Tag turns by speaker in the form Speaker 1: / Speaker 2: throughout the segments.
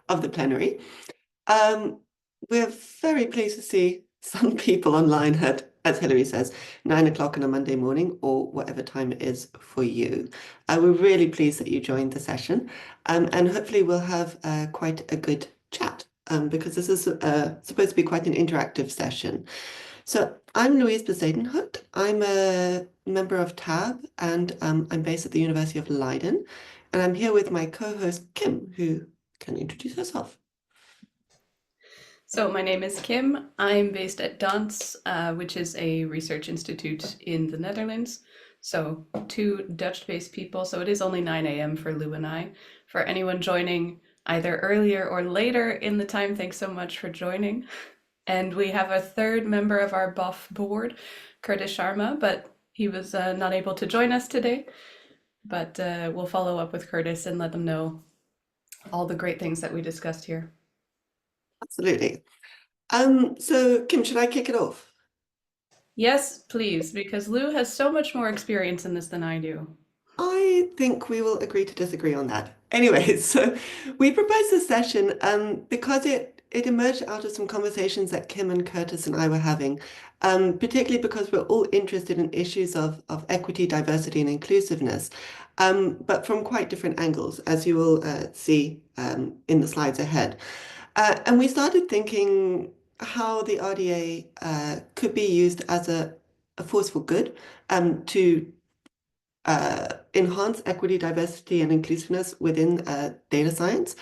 Speaker 1: of the plenary. We're very pleased to see some people online at, as Hilary says, 9 o'clock on a Monday morning or whatever time it is for you. We're really pleased that you joined the session, and hopefully we'll have quite a good chat because this is supposed to be quite an interactive session. So I'm Louise Besadenhout. I'm a member of TAB and I'm based at the University of Leiden. And I'm here with my co-host Kim, who can introduce herself.
Speaker 2: So my name is Kim. I'm based at DANS, which is a research institute in the Netherlands. So two Dutch-based people. So it is only 9 a.m. for Lou and I. For anyone joining either earlier or later in the time, thanks so much for joining. And we have a third member of our BoF board, Curtis Sharma, but he was not able to join us today. But we'll follow up with Curtis and let them know all the great things that we discussed here.
Speaker 1: Absolutely. So Kim, should I kick it off?
Speaker 2: Yes, please, because Lou has so much more experience in this than I do.
Speaker 1: I think we will agree to disagree on that. Anyway, so we proposed this session because it emerged out of some conversations that Kim and Curtis and I were having, particularly because we're all interested in issues of equity, diversity, and inclusiveness, but from quite different angles, as you will see in the slides ahead. And we started thinking how the RDA could be used as a force for good to enhance equity, diversity, and inclusiveness within data science,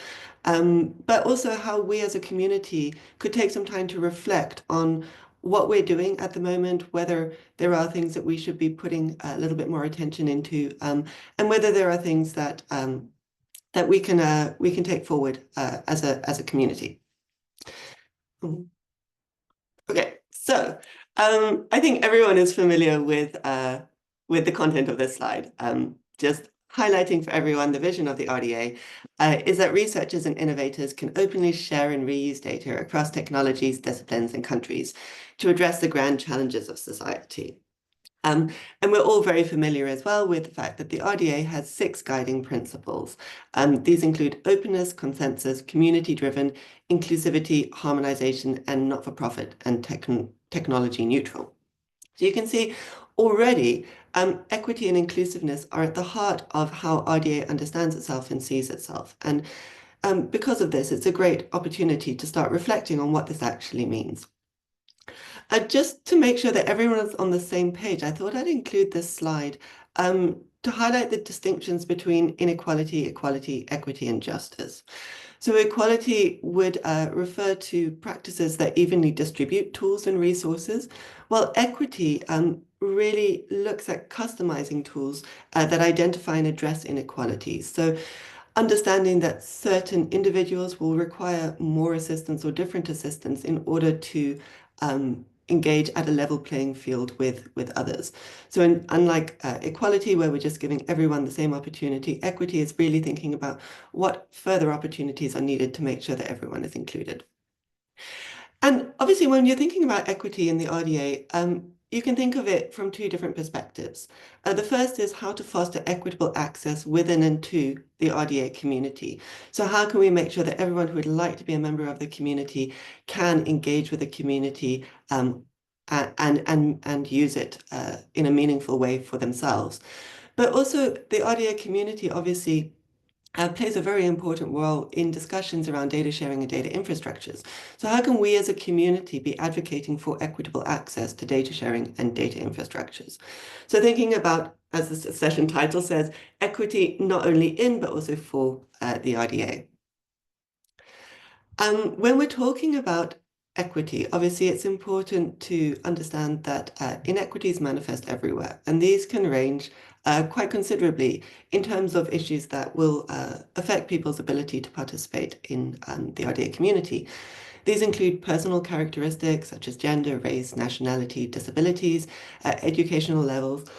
Speaker 1: but also how we as a community could take some time to reflect on what we're doing at the moment, whether there are things that we should be putting a little bit more attention into, and whether there are things that that we can take forward as a community. Okay, so I think everyone is familiar with the content of this slide. Just highlighting for everyone, the vision of the RDA is that researchers and innovators can openly share and reuse data across technologies, disciplines, and countries to address the grand challenges of society. And we're all very familiar as well with the fact that the RDA has 6 guiding principles. These include openness, consensus, community-driven, inclusivity, harmonization, and not-for-profit and technology neutral. So you can see already equity and inclusiveness are at the heart of how RDA understands itself and sees itself. And because of this, it's a great opportunity to start reflecting on what this actually means. Just to make sure that everyone is on the same page, I thought I'd include this slide to highlight the distinctions between inequality, equality, equity, and justice. So equality would refer to practices that evenly distribute tools and resources, while equity really looks at customizing tools that identify and address inequalities. So understanding that certain individuals will require more assistance or different assistance in order to engage at a level playing field with others. So unlike equality, where we're just giving everyone the same opportunity, equity is really thinking about what further opportunities are needed to make sure that everyone is included. And obviously, when you're thinking about equity in the RDA, you can think of it from 2 different perspectives. The first is how to foster equitable access within and to the RDA community. So how can we make sure that everyone who would like to be a member of the community can engage with the community and use it in a meaningful way for themselves? But also the RDA community obviously plays a very important role in discussions around data sharing and data infrastructures. So how can we as a community be advocating for equitable access to data sharing and data infrastructures? So thinking about, as the session title says, equity not only in, but also for the RDA. When we're talking about equity, obviously it's important to understand that inequities manifest everywhere, and these can range quite considerably in terms of issues that will affect people's ability to participate in the RDA community. These include personal characteristics such as gender, race, nationality, disabilities, educational levels,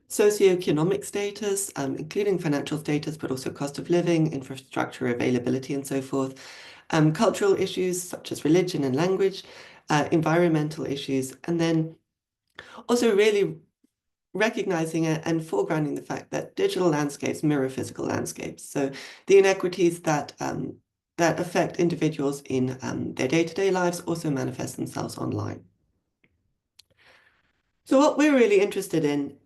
Speaker 1: socioeconomic status, including financial status, but also cost of living, infrastructure availability, and so forth, cultural issues such as religion and language, environmental issues, and then also really recognizing it and foregrounding the fact that digital landscapes mirror physical landscapes. So the inequities that that affect individuals in their day-to-day lives also manifest themselves online. So what we're really interested in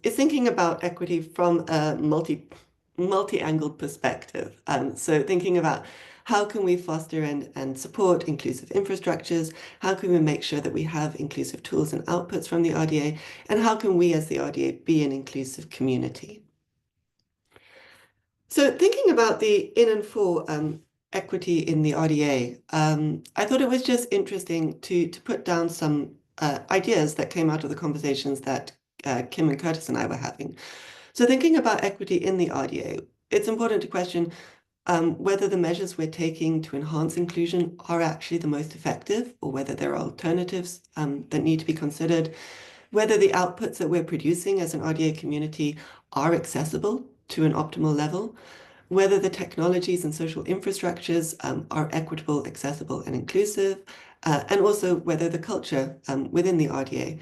Speaker 1: is thinking about equity from a multi-angled perspective. So thinking about how can we foster and support inclusive infrastructures? How can we make sure that we have inclusive tools and outputs from the RDA? And how can we as the RDA be an inclusive community? So thinking about the in and for equity in the RDA, I thought it was just interesting to put down some ideas that came out of the conversations that Kim and Curtis and I were having. So thinking about equity in the RDA, it's important to question whether the measures we're taking to enhance inclusion are actually the most effective, or whether there are alternatives that need to be considered, whether the outputs that we're producing as an RDA community are accessible to an optimal level, whether the technologies and social infrastructures are equitable, accessible, and inclusive, and also whether the culture within the RDA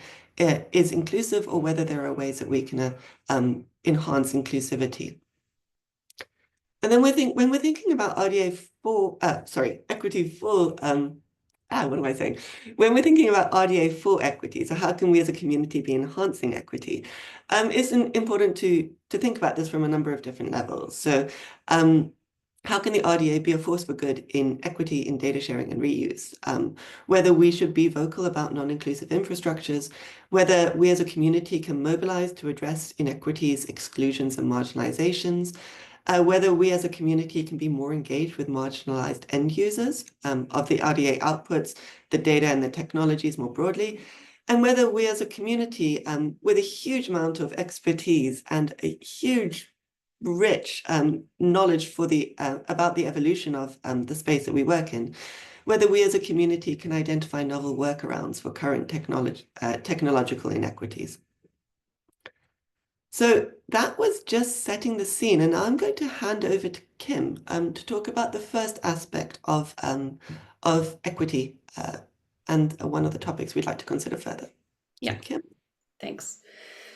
Speaker 1: is inclusive, or whether there are ways that we can enhance inclusivity. And then when we're thinking about RDA for, equity for, what am I saying? When we're thinking about RDA for equity, so how can we as a community be enhancing equity? It's important to think about this from a number of different levels. So how can the RDA be a force for good in equity in data sharing and reuse? Whether we should be vocal about non-inclusive infrastructures, whether we as a community can mobilize to address inequities, exclusions, and marginalizations, whether we as a community can be more engaged with marginalized end users of the RDA outputs, the data and the technologies more broadly, and whether we as a community with a huge amount of expertise and a huge, rich knowledge for about the evolution of the space that we work in, whether we as a community can identify novel workarounds for current technological inequities. So that was just setting the scene, and now I'm going to hand over to Kim to talk about the first aspect of equity and one of the topics we'd like to consider further.
Speaker 2: Yeah,
Speaker 1: so, Kim.
Speaker 2: Thanks.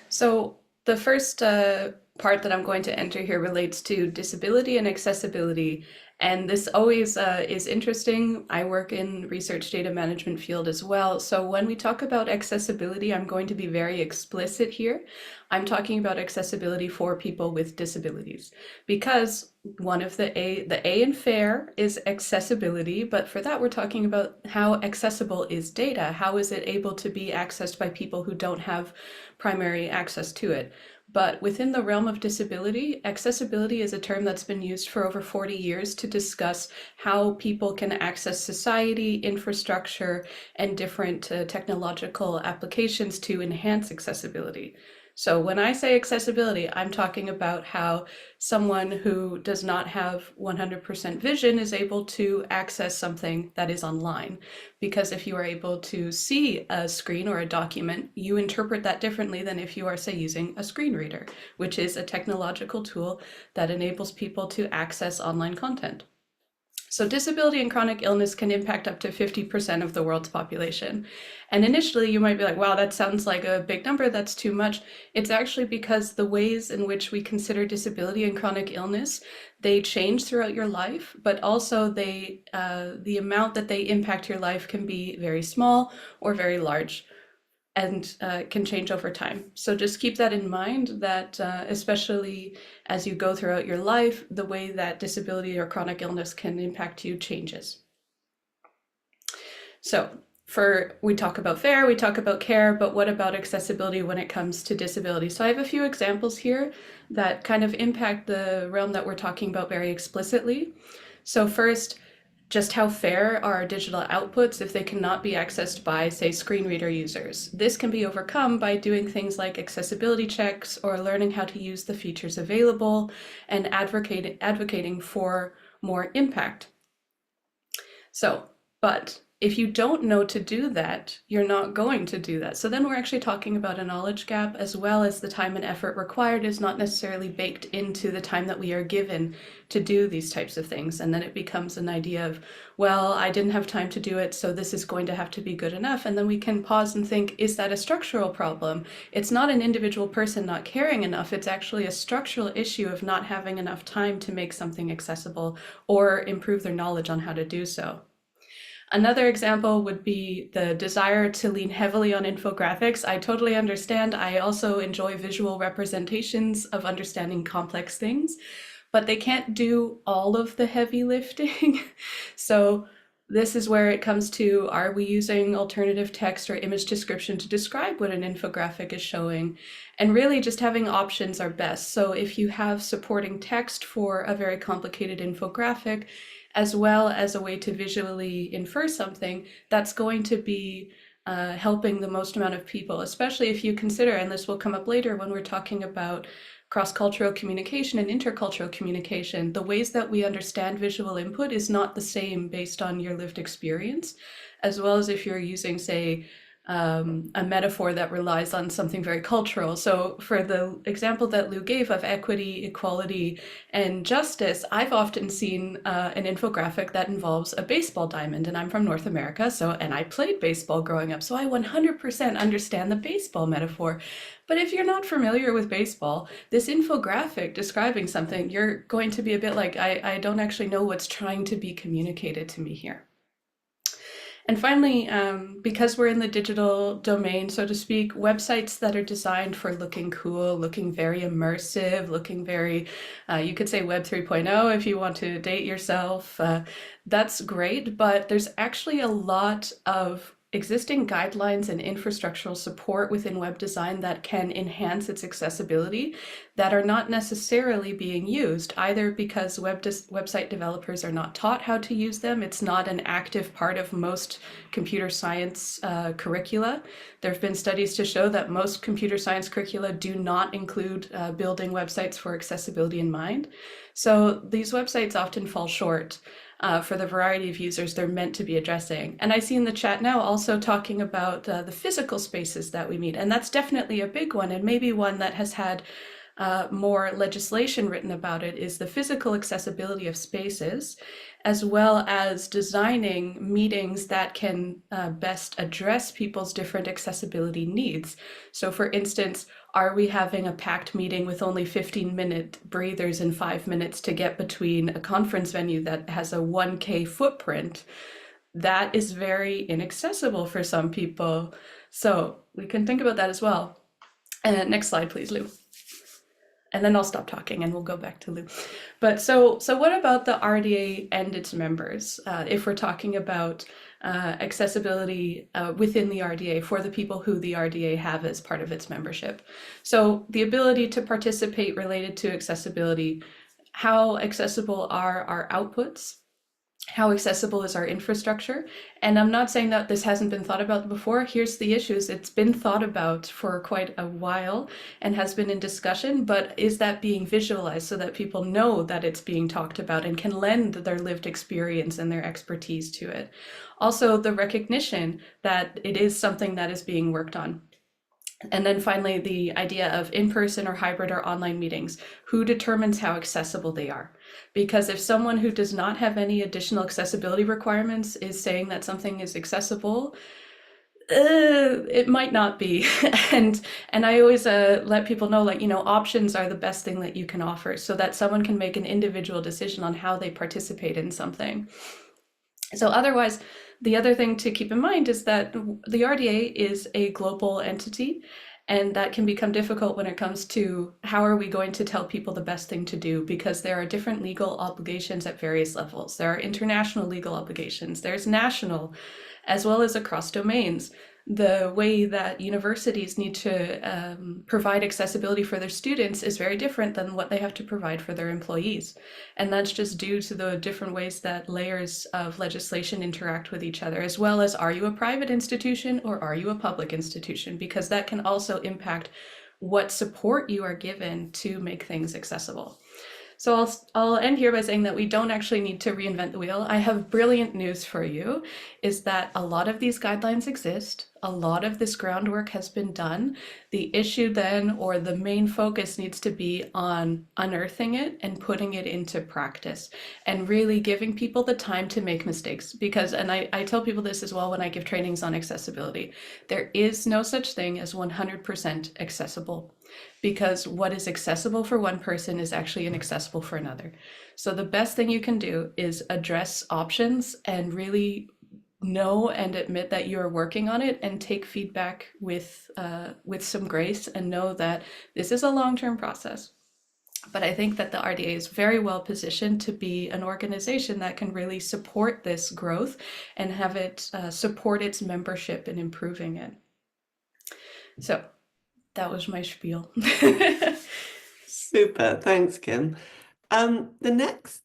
Speaker 2: So the first part that I'm going to enter here relates to disability and accessibility. And this always is interesting. I work in research data management field as well. So when we talk about accessibility, I'm going to be very explicit here. I'm talking about accessibility for people with disabilities, because one of the A in FAIR is accessibility, but for that we're talking about how accessible is data. How is it able to be accessed by people who don't have primary access to it? But within the realm of disability, accessibility is a term that's been used for over 40 years to discuss how people can access society, infrastructure, and different technological applications to enhance accessibility. So when I say accessibility, I'm talking about how someone who does not have 100% vision is able to access something that is online. Because if you are able to see a screen or a document, you interpret that differently than if you are, say, using a screen reader, which is a technological tool that enables people to access online content. So disability and chronic illness can impact up to 50% of the world's population. And initially you might be like, wow, that sounds like a big number, that's too much. It's actually because the ways in which we consider disability and chronic illness, they change throughout your life, but also the amount that they impact your life can be very small or very large, and can change over time. So just keep that in mind, that especially as you go throughout your life, the way that disability or chronic illness can impact you changes. So we talk about FAIR, we talk about CARE, but what about accessibility when it comes to disability? So I have a few examples here that kind of impact the realm that we're talking about very explicitly. So first, just how fair are digital outputs if they cannot be accessed by, say, screen reader users? This can be overcome by doing things like accessibility checks or learning how to use the features available and advocating for more impact. So, but If you don't know to do that, you're not going to do that. So then we're actually talking about a knowledge gap, as well as the time and effort required is not necessarily baked into the time that we are given to do these types of things. And then it becomes an idea of, well, I didn't have time to do it, so this is going to have to be good enough. And then we can pause and think, is that a structural problem? It's not an individual person not caring enough. It's actually a structural issue of not having enough time to make something accessible or improve their knowledge on how to do so. Another example would be the desire to lean heavily on infographics. I totally understand. I also enjoy visual representations of understanding complex things, but they can't do all of the heavy lifting. So this is where it comes to, are we using alternative text or image description to describe what an infographic is showing? And really just having options are best. So if you have supporting text for a very complicated infographic, as well as a way to visually infer something, that's going to be helping the most amount of people, especially if you consider, and this will come up later when we're talking about cross-cultural communication and intercultural communication, the ways that we understand visual input is not the same based on your lived experience, as well as if you're using, say, a metaphor that relies on something very cultural. So for the example that Lou gave of equity, equality, and justice, I've often seen an infographic that involves a baseball diamond, and I'm from North America, and I played baseball growing up, so I 100% understand the baseball metaphor. But if you're not familiar with baseball, this infographic describing something, you're going to be a bit like, I don't actually know what's trying to be communicated to me here. And finally, because we're in the digital domain, so to speak, websites that are designed for looking cool, looking very immersive, looking very, you could say Web 3.0 if you want to date yourself, that's great, but there's actually a lot of existing guidelines and infrastructural support within web design that can enhance its accessibility that are not necessarily being used, either because website developers are not taught how to use them. It's not an active part of most computer science curricula. There have been studies to show that most computer science curricula do not include building websites for accessibility in mind. So these websites often fall short for the variety of users they're meant to be addressing. And I see in the chat now also talking about the physical spaces that we meet, and that's definitely a big one, and maybe one that has had more legislation written about it, is the physical accessibility of spaces, as well as designing meetings that can best address people's different accessibility needs. So for instance, are we having a packed meeting with only 15-minute breathers and 5 minutes to get between a conference venue that has a 1K footprint? That is very inaccessible for some people. So we can think about that as well. Next slide, please, Lou. And then I'll stop talking and we'll go back to Lou. But so what about the RDA and its members? If we're talking about accessibility within the RDA for the people who the RDA have as part of its membership. So the ability to participate related to accessibility, how accessible are our outputs? How accessible is our infrastructure? And I'm not saying that this hasn't been thought about before. Here's the issues. It's been thought about for quite a while and has been in discussion, but is that being visualized so that people know that it's being talked about and can lend their lived experience and their expertise to it? Also, the recognition that it is something that is being worked on. And then finally, the idea of in-person or hybrid or online meetings. Who determines how accessible they are? Because if someone who does not have any additional accessibility requirements is saying that something is accessible, it might not be. and I always let people know, like, options are the best thing that you can offer so that someone can make an individual decision on how they participate in something. So otherwise, the other thing to keep in mind is that the RDA is a global entity, and that can become difficult when it comes to how are we going to tell people the best thing to do, because there are different legal obligations at various levels. There are international legal obligations, there's national, as well as across domains. The way that universities need to provide accessibility for their students is very different than what they have to provide for their employees. And that's just due to the different ways that layers of legislation interact with each other, as well as, are you a private institution or are you a public institution? Because that can also impact what support you are given to make things accessible. So I'll end here by saying that we don't actually need to reinvent the wheel. I have brilliant news for you, is that a lot of these guidelines exist. A lot of this groundwork has been done. The issue then, or the main focus, needs to be on unearthing it and putting it into practice and really giving people the time to make mistakes. Because, and I tell people this as well when I give trainings on accessibility, there is no such thing as 100% accessible, because what is accessible for one person is actually inaccessible for another. So the best thing you can do is address options and really know and admit that you're working on it, and take feedback with some grace, and know that this is a long-term process. But I think that the RDA is very well positioned to be an organization that can really support this growth and have it support its membership in improving it. So that was my spiel.
Speaker 1: Super, thanks, Kim. The next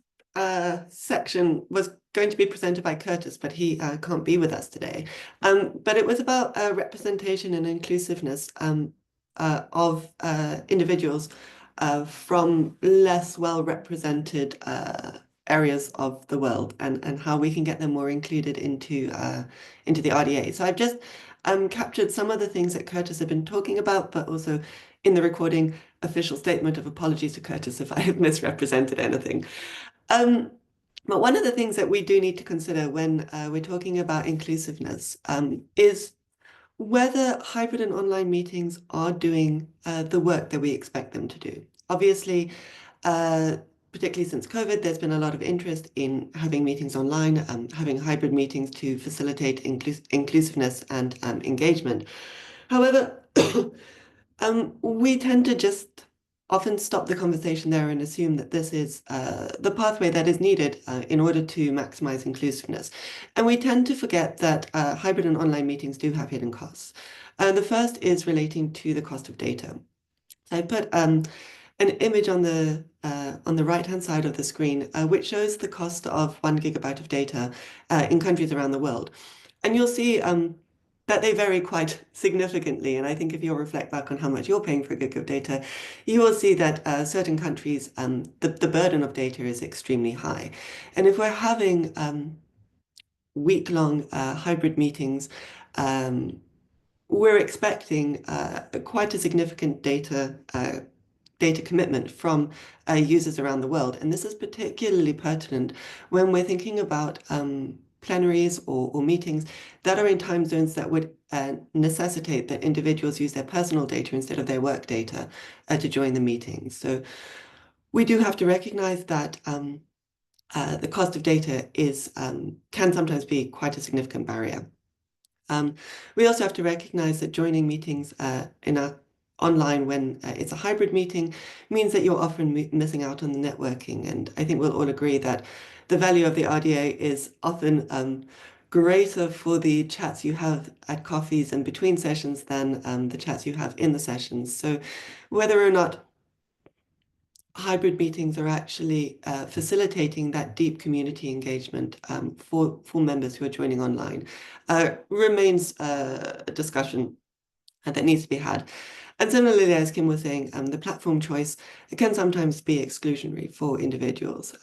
Speaker 1: section was going to be presented by Curtis, but he can't be with us today. But it was about representation and inclusiveness of individuals from less well-represented areas of the world, and how we can get them more included into the RDA. So I've just captured some of the things that Curtis had been talking about, but also in the recording, official statement of apologies to Curtis if I have misrepresented anything. But one of the things that we do need to consider when we're talking about inclusiveness is whether hybrid and online meetings are doing the work that we expect them to do. Obviously, particularly since COVID, there's been a lot of interest in having meetings online, having hybrid meetings to facilitate inclusiveness and engagement. However, we tend to just often stop the conversation there and assume that this is the pathway that is needed in order to maximize inclusiveness. And we tend to forget that hybrid and online meetings do have hidden costs. The first is relating to the cost of data. So I put an image on the right-hand side of the screen, which shows the cost of 1 gigabyte of data in countries around the world. And you'll see that they vary quite significantly. And I think if you'll reflect back on how much you're paying for a gig of data, you will see that certain countries, the burden of data is extremely high. And if we're having week-long hybrid meetings, we're expecting quite a significant data commitment from users around the world. And this is particularly pertinent when we're thinking about plenaries or meetings that are in time zones that would necessitate that individuals use their personal data instead of their work data to join the meetings. So we do have to recognize that the cost of data can sometimes be quite a significant barrier. We also have to recognize that joining meetings online when it's a hybrid meeting means that you're often missing out on the networking. And I think we'll all agree that the value of the RDA is often greater for the chats you have at coffees and between sessions than the chats you have in the sessions. So whether or not hybrid meetings are actually facilitating that deep community engagement for members who are joining online remains a discussion that needs to be had. And similarly, as Kim was saying, the platform choice can sometimes be exclusionary for individuals.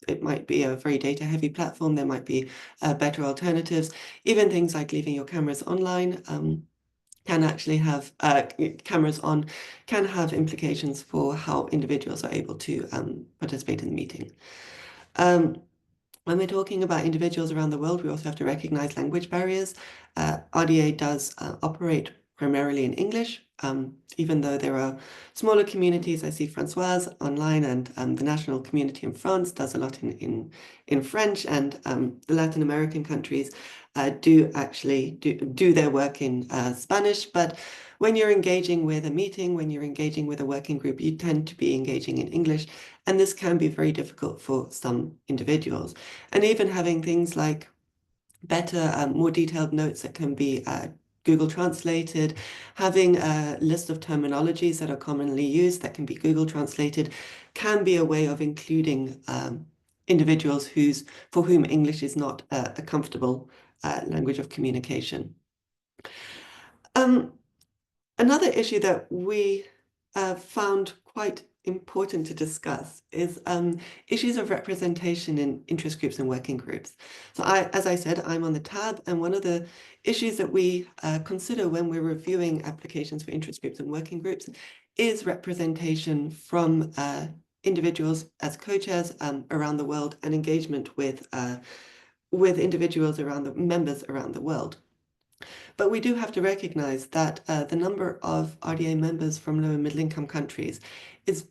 Speaker 1: It might be a very data-heavy platform. There might be better alternatives. Even things like leaving your cameras online can actually have cameras on, can have implications for how individuals are able to participate in the meeting. When we're talking about individuals around the world, we also have to recognize language barriers. RDA does operate primarily in English, even though there are smaller communities. I see Francoise online, and the national community in France does a lot in French, and the Latin American countries do actually do their work in Spanish. But when you're engaging with a meeting, when you're engaging with a working group, you tend to be engaging in English, and this can be very difficult for some individuals. And even having things like better, more detailed notes that can be Google translated, having a list of terminologies that are commonly used that can be Google translated, can be a way of including individuals for whom English is not a comfortable language of communication. Another issue that we found quite important to discuss is issues of representation in interest groups and working groups. So as I said, I'm on the tab, and one of the issues that we consider when we're reviewing applications for interest groups and working groups is representation from individuals as co-chairs around the world, and engagement with individuals members around the world. But we do have to recognize that the number of RDA members from low and middle income countries is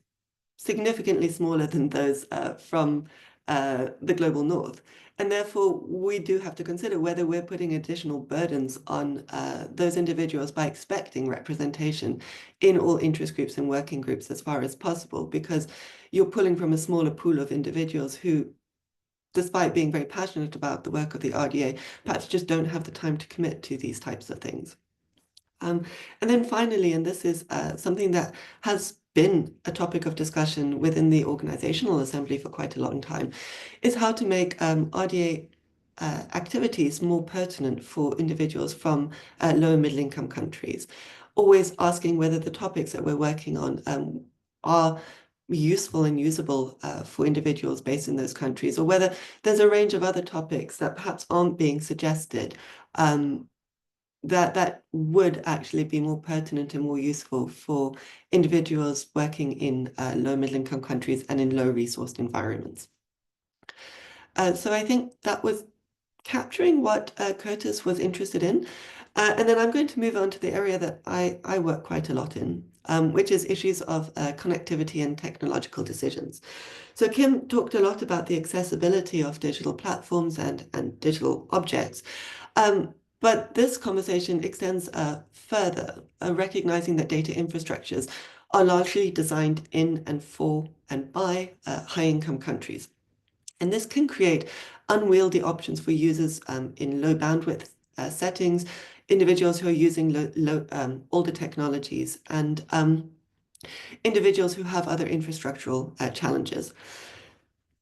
Speaker 1: significantly smaller than those from the global north. And therefore, we do have to consider whether we're putting additional burdens on those individuals by expecting representation in all interest groups and working groups as far as possible, because you're pulling from a smaller pool of individuals who, despite being very passionate about the work of the RDA, perhaps just don't have the time to commit to these types of things. And then finally, and this is something that has been a topic of discussion within the organizational assembly for quite a long time, is how to make RDA activities more pertinent for individuals from low and middle income countries. Always asking whether the topics that we're working on are useful and usable for individuals based in those countries, or whether there's a range of other topics that perhaps aren't being suggested that would actually be more pertinent and more useful for individuals working in low middle income countries and in low resourced environments. So I think that was capturing what Curtis was interested in. And then I'm going to move on to the area that I work quite a lot in, which is issues of connectivity and technological decisions. So Kim talked a lot about the accessibility of digital platforms and digital objects. But this conversation extends further, recognizing that data infrastructures are largely designed in and for and by high-income countries. And this can create unwieldy options for users in low bandwidth settings, individuals who are using older technologies, and individuals who have other infrastructural challenges.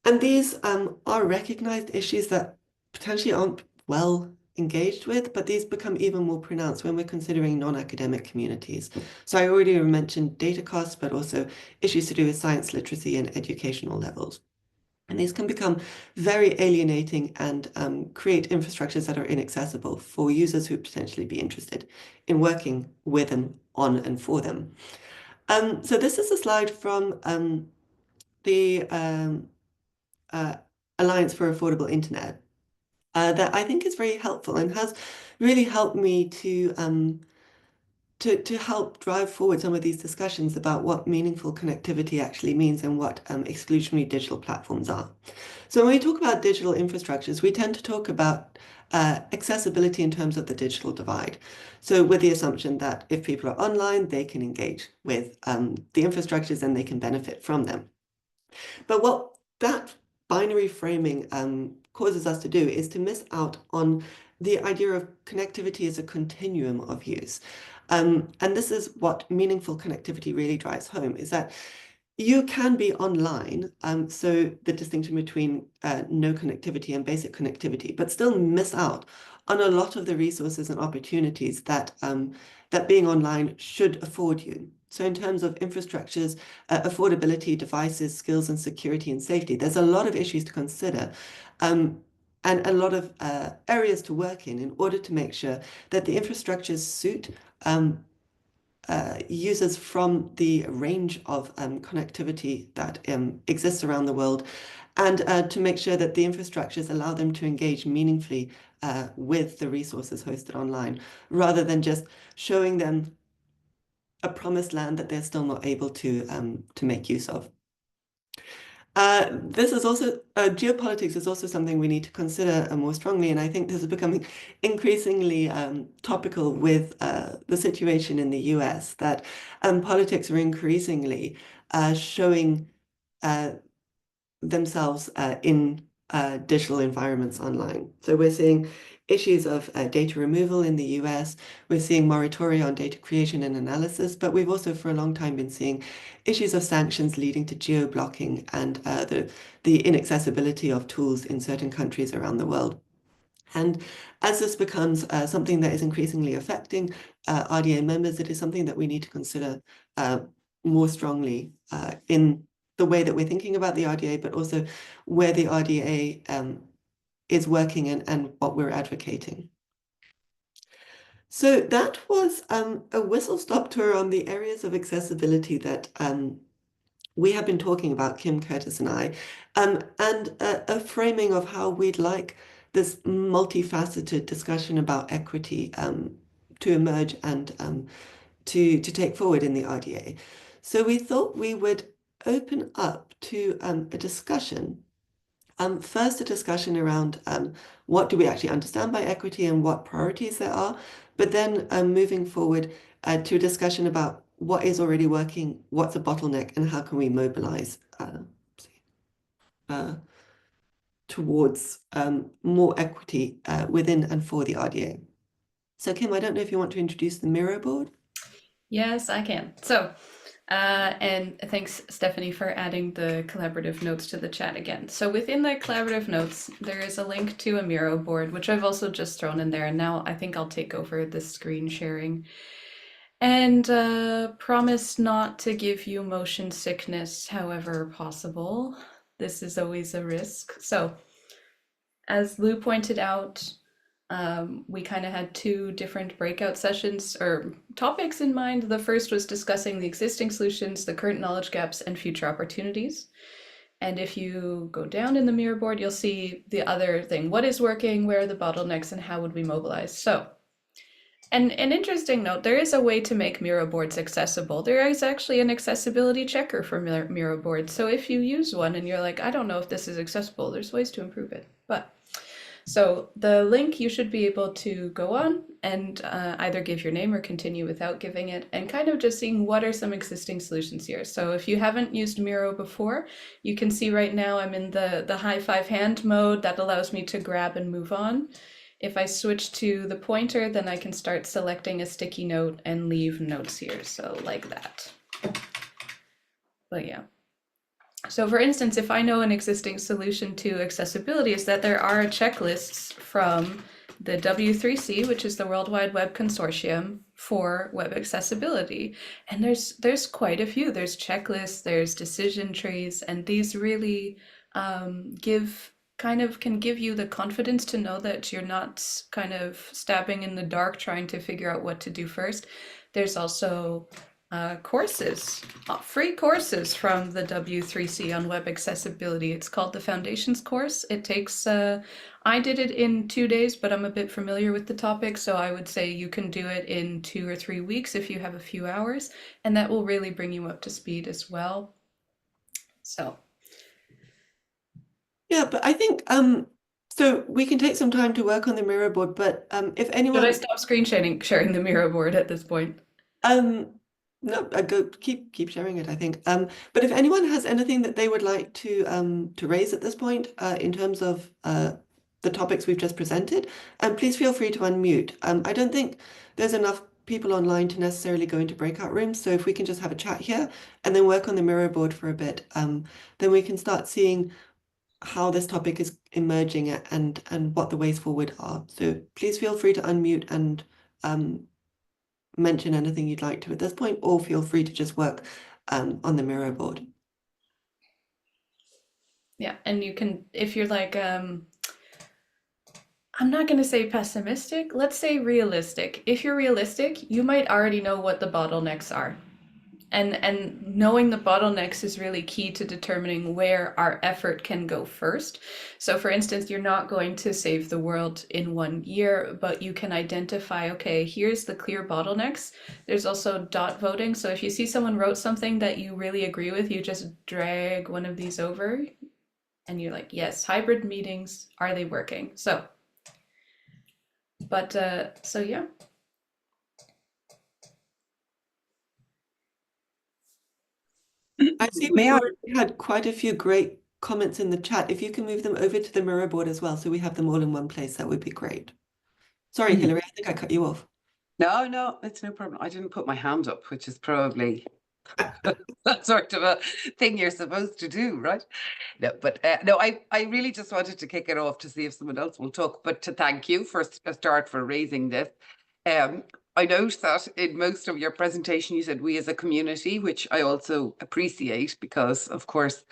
Speaker 1: And these are recognized issues that potentially aren't well engaged with, but these become even more pronounced when we're considering non-academic communities. So I already mentioned data costs, but also issues to do with science literacy and educational levels. And these can become very alienating and create infrastructures that are inaccessible for users who potentially be interested in working with and on and for them. So this is a slide from the Alliance for Affordable Internet that I think is very helpful and has really helped me to help drive forward some of these discussions about what meaningful connectivity actually means and what exclusionary digital platforms are. So when we talk about digital infrastructures, we tend to talk about accessibility in terms of the digital divide. So with the assumption that if people are online, they can engage with the infrastructures and they can benefit from them. But what that binary framing causes us to do is to miss out on the idea of connectivity as a continuum of use. And this is what meaningful connectivity really drives home, is that you can be online, so the distinction between no connectivity and basic connectivity, but still miss out on a lot of the resources and opportunities that that being online should afford you. So in terms of infrastructures, affordability, devices, skills, and security and safety, there's a lot of issues to consider. And a lot of areas to work in order to make sure that the infrastructures suit users from the range of connectivity that exists around the world, and to make sure that the infrastructures allow them to engage meaningfully with the resources hosted online, rather than just showing them a promised land that they're still not able to make use of. This is also, geopolitics is also something we need to consider more strongly, and I think this is becoming increasingly topical with the situation in the US, that politics are increasingly showing themselves in digital environments online. So we're seeing issues of data removal in the US, we're seeing moratoria on data creation and analysis, but we've also for a long time been seeing issues of sanctions leading to geo-blocking and the inaccessibility of tools in certain countries around the world. And as this becomes something that is increasingly affecting RDA members, it is something that we need to consider more strongly in the way that we're thinking about the RDA, but also where the RDA is working and what we're advocating. So that was a whistle-stop tour on the areas of accessibility that we have been talking about, Kim, Curtis, and I, and a framing of how we'd like this multifaceted discussion about equity to emerge and to take forward in the RDA. So we thought we would open up to a discussion. First, a discussion around what do we actually understand by equity and what priorities there are, but then moving forward to a discussion about what is already working, what's a bottleneck, and how can we mobilize towards more equity within and for the RDA. So Kim, I don't know if you want to introduce the Miro board.
Speaker 2: Yes, I can. So, and thanks, Stephanie, for adding the collaborative notes to the chat again. So within the collaborative notes, there is a link to a Miro board, which I've also just thrown in there. And now I think I'll take over the screen sharing. And promise not to give you motion sickness however possible. This is always a risk. So, as Lou pointed out, we kind of had two different breakout sessions or topics in mind. The first was discussing the existing solutions, the current knowledge gaps, and future opportunities. And if you go down in the Miro board, you'll see the other thing. What is working? Where are the bottlenecks? And how would we mobilize? So, and an interesting note, there is a way to make Miro boards accessible. There is actually an accessibility checker for Miro boards. So if you use one and you're like, I don't know if this is accessible, there's ways to improve it. But so the link you should be able to go on and either give your name or continue without giving it, and kind of just seeing what are some existing solutions here. So if you haven't used Miro before, you can see right now I'm in the high five hand mode that allows me to grab and move on. If I switch to the pointer, then I can start selecting a sticky note and leave notes here. So like that. But yeah. So for instance, if I know an existing solution to accessibility is that there are checklists from the W3C, which is the World Wide Web Consortium for web accessibility. And there's quite a few. There's checklists, there's decision trees, and these really can give you the confidence to know that you're not kind of stabbing in the dark trying to figure out what to do first. There's also courses, free courses from the W3C on web accessibility. It's called the Foundations course. It takes, I did it in 2 days, but I'm a bit familiar with the topic, so I would say you can do it in 2 or 3 weeks if you have a few hours, and that will really bring you up to speed as well. So.
Speaker 1: Yeah, but I think so we can take some time to work on the Miro board, but if anyone
Speaker 2: Should I stop screen sharing the Miro board at this point?
Speaker 1: No, go keep sharing it, I think. But if anyone has anything that they would like to raise at this point in terms of the topics we've just presented, please feel free to unmute. I don't think there's enough people online to necessarily go into breakout rooms, so if we can just have a chat here and then work on the Miro board for a bit, then we can start seeing how this topic is emerging and what the ways forward are. So please feel free to unmute and mention anything you'd like to at this point, or feel free to just work on the Miro board.
Speaker 2: Yeah, and you can, if you're like, I'm not going to say pessimistic, let's say realistic. If you're realistic, you might already know what the bottlenecks are. And knowing the bottlenecks is really key to determining where our effort can go first. So for instance, you're not going to save the world in 1 year, but you can identify, okay, here's the clear bottlenecks. There's also dot voting. So if you see someone wrote something that you really agree with, you just drag one of these over and you're like, yes, hybrid meetings, are they working? So, but, so yeah.
Speaker 1: I see we already had quite a few great comments in the chat. If you can move them over to the Miro board as well, so we have them all in one place, that would be great. Sorry, Hilary, I think I cut you off.
Speaker 3: No, it's no problem. I didn't put my hand up, which is probably that sort of a thing you're supposed to do, right? No, but no, I really just wanted to kick it off to see if someone else will talk, but to thank you for a start for raising this. I note that in most of your presentation, you said we as a community, which I also appreciate because, of course,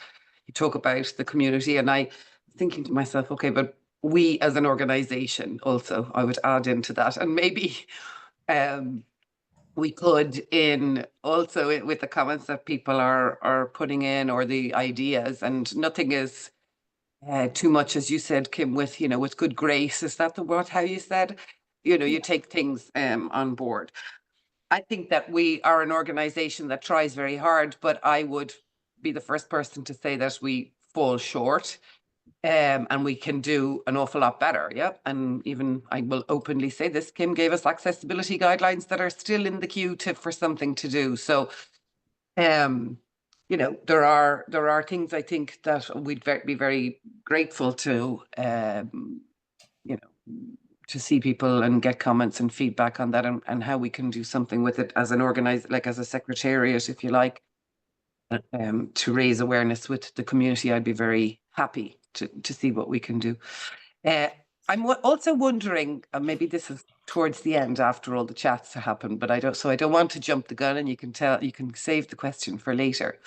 Speaker 3: you talk about the community, and I thinking to myself, okay, but we as an organization also, I would add into that, and maybe we could in also with the comments that people are putting in or the ideas, and nothing is too much, as you said, Kim, with with good grace. Is that the word? How you said? You take things on board. I think that we are an organization that tries very hard, but I would be the first person to say that we fall short. And we can do an awful lot better. Yeah. And even I will openly say this, Kim gave us accessibility guidelines that are still in the queue for something to do. So there are things I think that we'd be very grateful to to see people and get comments and feedback on that, and how we can do something with it as an organized, like as a secretariat, if you like, to raise awareness with the community. I'd be very happy to see what we can do. I'm also wondering, maybe this is towards the end after all the chats happen, but I don't want to jump the gun, and you can save the question for later.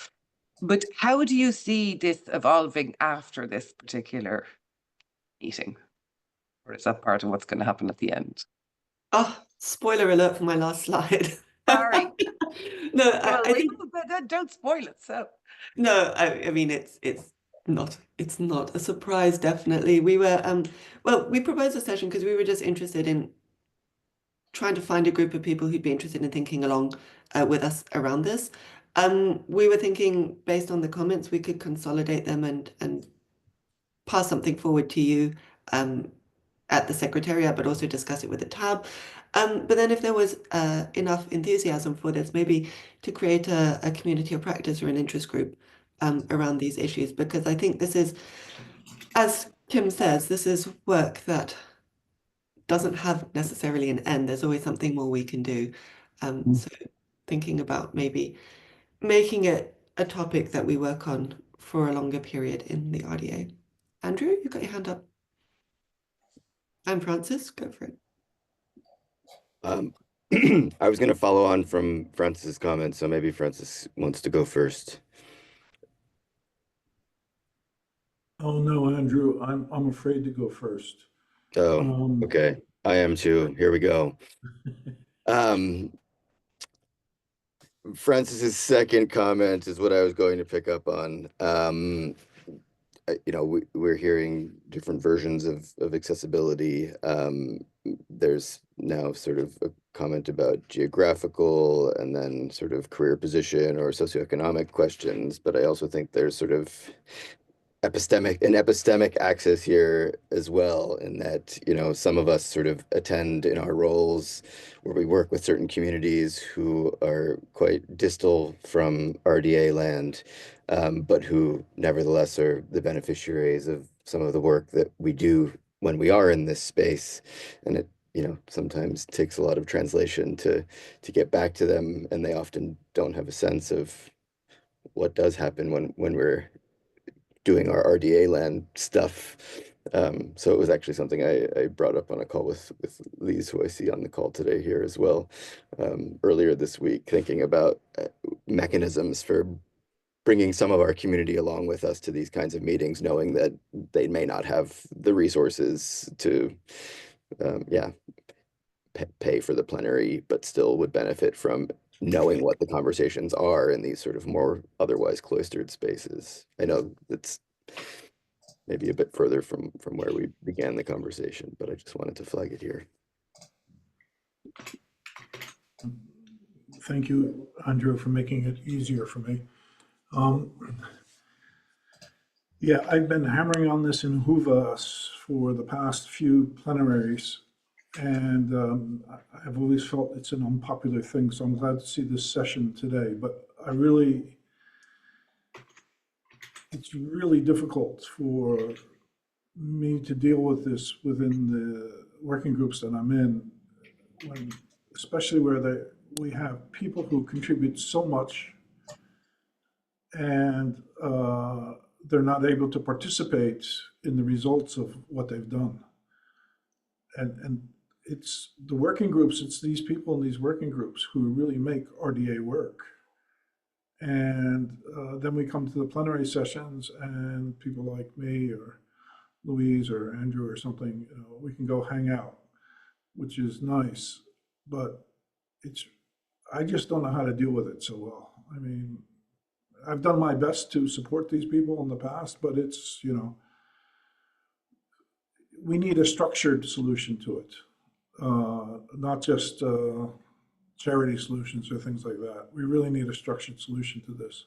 Speaker 3: But how do you see this evolving after this particular meeting? Or is that part of what's going to happen at the end?
Speaker 1: Oh, spoiler alert for my last slide.
Speaker 3: Sorry.
Speaker 1: No,
Speaker 3: Well,
Speaker 1: I think
Speaker 3: don't spoil it. So
Speaker 1: no, I mean it's not a surprise, definitely. We were well, we proposed a session because we were just interested in trying to find a group of people who'd be interested in thinking along with us around this. We were thinking based on the comments, we could consolidate them and pass something forward to you at the Secretariat, but also discuss it with the tab. But then if there was enough enthusiasm for this, maybe to create a community of practice or an interest group around these issues, because I think this is, as Kim says, this is work that doesn't have necessarily an end. There's always something more we can do. So thinking about maybe making it a topic that we work on for a longer period in the RDA. Andrew, you got your hand up. I'm Francis, go for it.
Speaker 4: I was going to follow on from Francis's comments, so maybe Francis wants to go first.
Speaker 5: Oh no, Andrew, I'm afraid to go first.
Speaker 4: Oh, okay. I am too. Here we go. Francis's second comment is what I was going to pick up on. We're hearing different versions of accessibility. There's now sort of a comment about geographical and then sort of career position or socioeconomic questions, but I also think there's sort of epistemic axis here as well, in that some of us sort of attend in our roles where we work with certain communities who are quite distal from RDA land, but who nevertheless are the beneficiaries of some of the work that we do when we are in this space, and it sometimes takes a lot of translation to get back to them, and they often don't have a sense of what does happen when we're doing our RDA land stuff. So it was actually something I brought up on a call with Lise, who I see on the call today here as well, earlier this week, thinking about mechanisms for bringing some of our community along with us to these kinds of meetings, knowing that they may not have the resources to, pay for the plenary, but still would benefit from knowing what the conversations are in these sort of more otherwise cloistered spaces. I know that's maybe a bit further from where we began the conversation, but I just wanted to flag it here.
Speaker 5: Thank you, Andrew, for making it easier for me. Yeah, I've been hammering on this in Huvas for the past few plenaries, and I've always felt it's an unpopular thing, so I'm glad to see this session today. But it's really difficult for me to deal with this within the working groups that I'm in, especially where we have people who contribute so much and they're not able to participate in the results of what they've done. And it's the working groups, it's these people in these working groups who really make RDA work. And then we come to the plenary sessions, and people like me or Louise or Andrew or something, we can go hang out, which is nice. But I just don't know how to deal with it so well. I mean, I've done my best to support these people in the past, but it's, we need a structured solution to it, not just charity solutions or things like that. We really need a structured solution to this.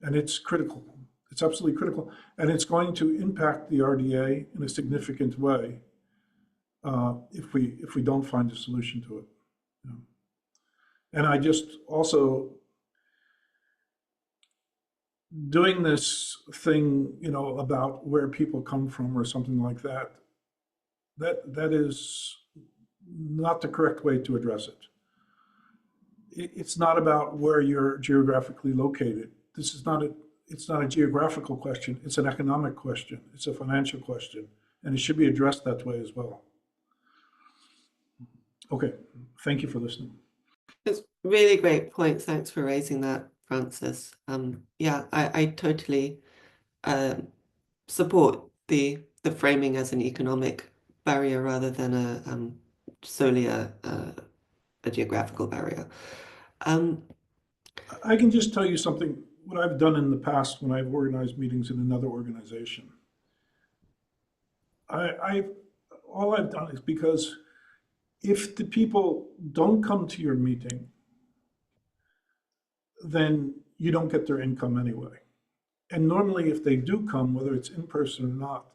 Speaker 5: And it's critical. It's absolutely critical. And it's going to impact the RDA in a significant way if we don't find a solution to it. And I just also, doing this thing, about where people come from or something like that, that is not the correct way to address it. It's not about where you're geographically located. It's not a geographical question. It's an economic question. It's a financial question, and it should be addressed that way as well. Okay, thank you for listening.
Speaker 1: It's really great points. Thanks for raising that, Francis. Yeah, I totally support the framing as an economic barrier rather than solely a geographical barrier.
Speaker 5: I can just tell you something, what I've done in the past when I've organized meetings in another organization. All I've done is, because if the people don't come to your meeting, then you don't get their income anyway. And normally if they do come, whether it's in person or not,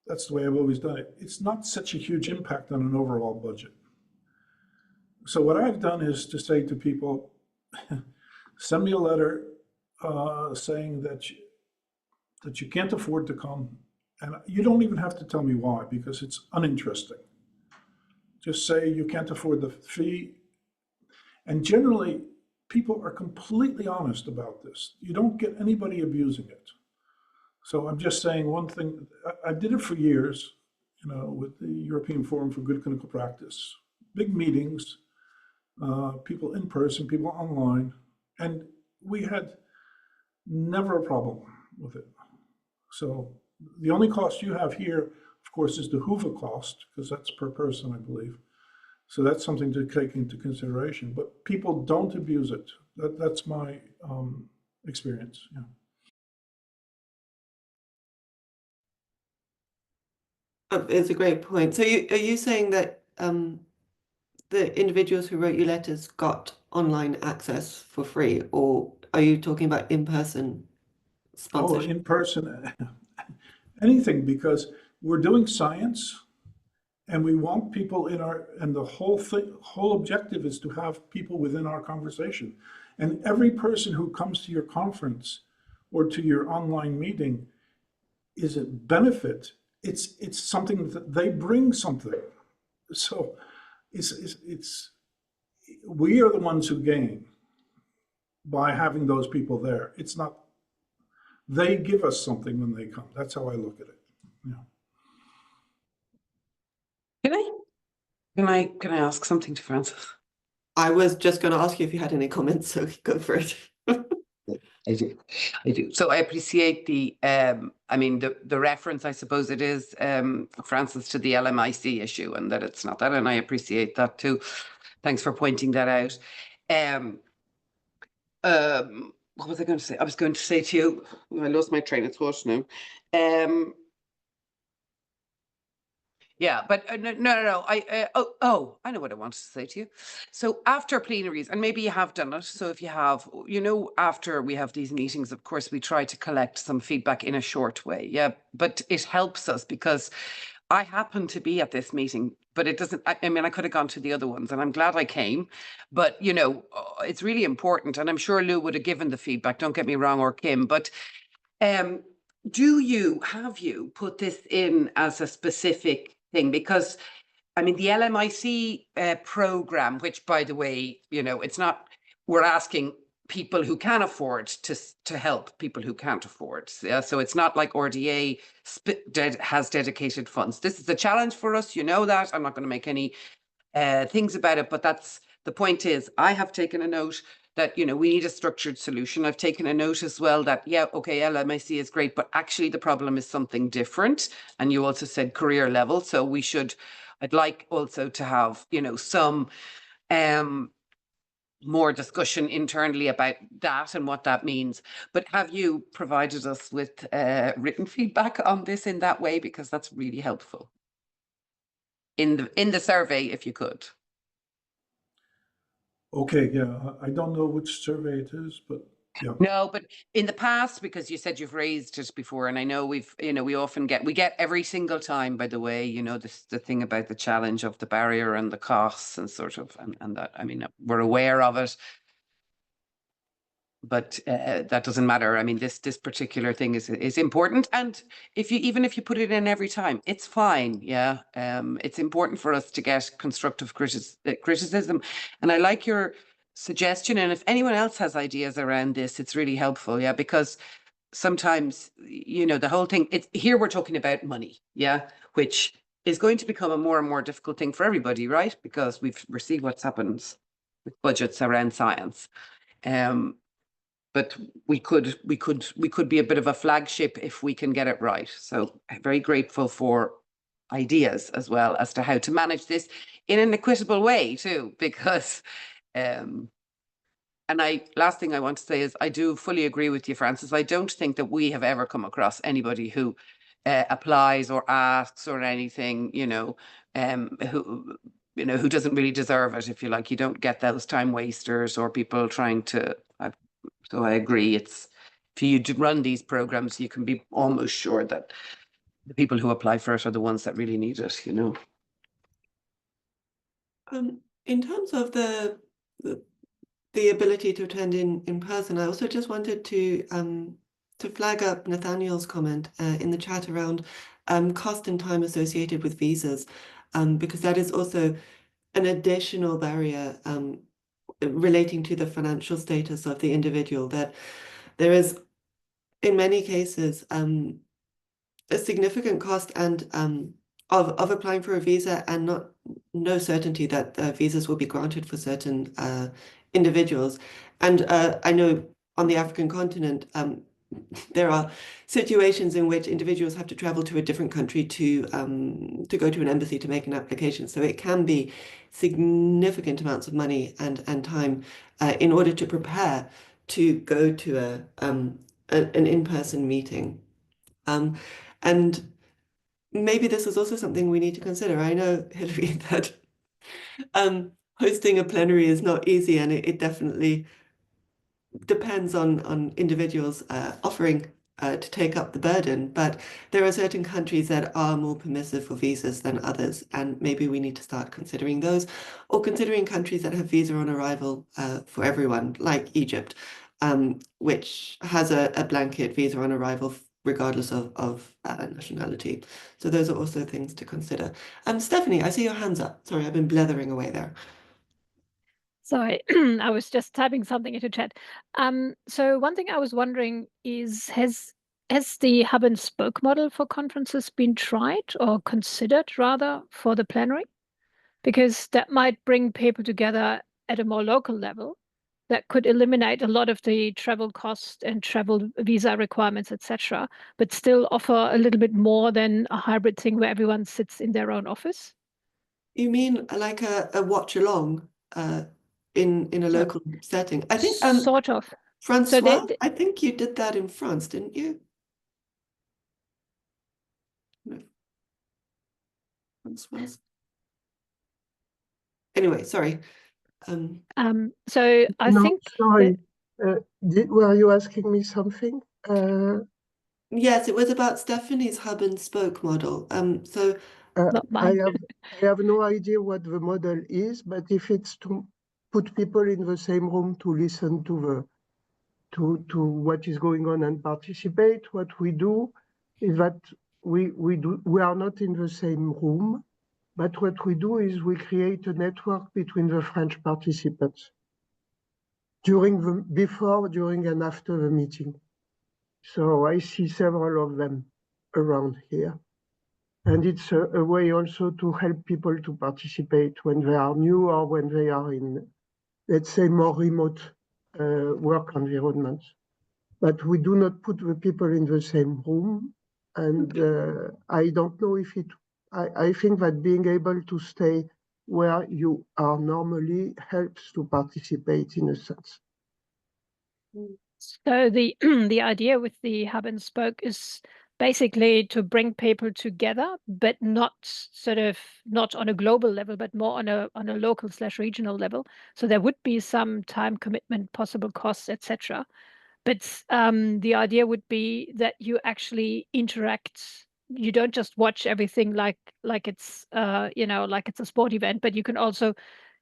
Speaker 5: that's the way I've always done it. It's not such a huge impact on an overall budget. So what I've done is to say to people, send me a letter saying that you can't afford to come. And you don't even have to tell me why, because it's uninteresting. Just say you can't afford the fee. And generally, people are completely honest about this. You don't get anybody abusing it. So I'm just saying one thing. I did it for years, with the European Forum for Good Clinical Practice. Big meetings, people in person, people online, and we had never a problem with it. So the only cost you have here, of course, is the Hoover cost, because that's per person, I believe. So that's something to take into consideration. But people don't abuse it. That's my experience. Yeah.
Speaker 1: It's a great point. So are you saying that the individuals who wrote you letters got online access for free, or are you talking about in-person sponsorship?
Speaker 5: Oh, in person, anything, because we're doing science. And we want people and the whole objective is to have people within our conversation. And every person who comes to your conference or to your online meeting is a benefit. It's something that they bring something. So we are the ones who gain by having those people there. It's not, they give us something when they come. That's how I look at it. Yeah.
Speaker 3: Can I ask something to Francis?
Speaker 1: I was just going to ask you if you had any comments, so go for it.
Speaker 3: I do. So I appreciate the reference, I suppose it is, Francis, to the LMIC issue, and that it's not that, and I appreciate that too. Thanks for pointing that out. What was I going to say? I was going to say to you, I lost my train of thought now. Yeah, but no. I know what I wanted to say to you. So after plenaries, and maybe you have done it. So if you have, after we have these meetings, of course, we try to collect some feedback in a short way. Yeah, but it helps us because I happen to be at this meeting, but it doesn't, I mean, I could have gone to the other ones and I'm glad I came, but it's really important. And I'm sure Lou would have given the feedback, don't get me wrong, or Kim, but have you put this in as a specific thing? Because I mean, the LMIC program, which by the way, it's not, we're asking people who can afford to help people who can't afford. So it's not like RDA has dedicated funds. This is a challenge for us, you know that. I'm not going to make any things about it, but that's the point. Is I have taken a note that, you know, we need a structured solution. I've taken a note as well that, yeah, okay, LMIC is great, but actually the problem is something different. And you also said career level. So I'd like also to have, you know, some more discussion internally about that and what that means. But have you provided us with written feedback on this in that way? Because that's really helpful in the survey, if you could.
Speaker 5: Okay, yeah, I don't know which survey it is, but yeah.
Speaker 3: No, but in the past, because you said you've raised it before, and I know we often get every single time, by the way, you know, the thing about the challenge of the barrier and the costs and sort of, and that, I mean, we're aware of it. But that doesn't matter. I mean, this particular thing is important, and even if you put it in every time, it's fine. Yeah, it's important for us to get constructive criticism, and I like your suggestion. And if anyone else has ideas around this, it's really helpful. Yeah, because sometimes, you know, the whole thing. Here we're talking about money. Yeah, which is going to become a more and more difficult thing for everybody, right? Because we've received what's happened with budgets around science. But we could be a bit of a flagship if we can get it right. So I'm very grateful for ideas as well as to how to manage this in an equitable way too, because last thing I want to say is I do fully agree with you, Francis. I don't think that we have ever come across anybody who applies or asks or anything, you know, who doesn't really deserve it, if you like. You don't get those time wasters or people trying to. So I agree. It's for you to run these programs, you can be almost sure that the people who apply for it are the ones that really need it, you know.
Speaker 1: In terms of the ability to attend in person, I also just wanted to flag up Nathaniel's comment in the chat around cost and time associated with visas, because that is also an additional barrier relating to the financial status of the individual, that there is, in many cases, a significant cost and of applying for a visa and no certainty that visas will be granted for certain individuals. And I know on the African continent, there are situations in which individuals have to travel to a different country to go to an embassy to make an application. So it can be significant amounts of money and time in order to prepare to go to an in-person meeting. And maybe this is also something we need to consider. I know, Hilary, that hosting a plenary is not easy, and it definitely depends on individuals offering to take up the burden. But there are certain countries that are more permissive for visas than others, and maybe we need to start considering those, or considering countries that have visa on arrival for everyone, like Egypt, which has a blanket visa on arrival regardless of nationality. So those are also things to consider. Stephanie, I see your hands up. Sorry, I've been blethering away there.
Speaker 6: Sorry, I was just typing something into chat. So one thing I was wondering is, has the hub and spoke model for conferences been tried or considered rather for the plenary? Because that might bring people together at a more local level. That could eliminate a lot of the travel costs and travel visa requirements, etc., but still offer a little bit more than a hybrid thing where everyone sits in their own office.
Speaker 1: You mean like a watch along in a local setting? I think
Speaker 6: sort of.
Speaker 1: Francois,
Speaker 6: So
Speaker 1: I think you did that in France, didn't you? No. Francois. Anyway, sorry.
Speaker 6: So I think.
Speaker 7: Sorry. Were you asking me something?
Speaker 1: Yes, it was about Stephanie's hub and spoke model. So
Speaker 6: Not mine.
Speaker 7: I have no idea what the model is, but if it's to put people in the same room to listen to what is going on and participate, what we do is that we are not in the same room, but what we do is we create a network between the French participants. before, during, and after the meeting. So I see several of them around here. And it's a way also to help people to participate when they are new or when they are in, let's say, more remote work environments. But we do not put the people in the same room. And I don't know if I think that being able to stay where you are normally helps to participate in a sense.
Speaker 6: So the the idea with the hub and spoke is basically to bring people together, but not not on a global level, but more on a local / regional level. So there would be some time commitment, possible costs, etc. But the idea would be that you actually interact. You don't just watch everything like it's like it's a sport event, but you can also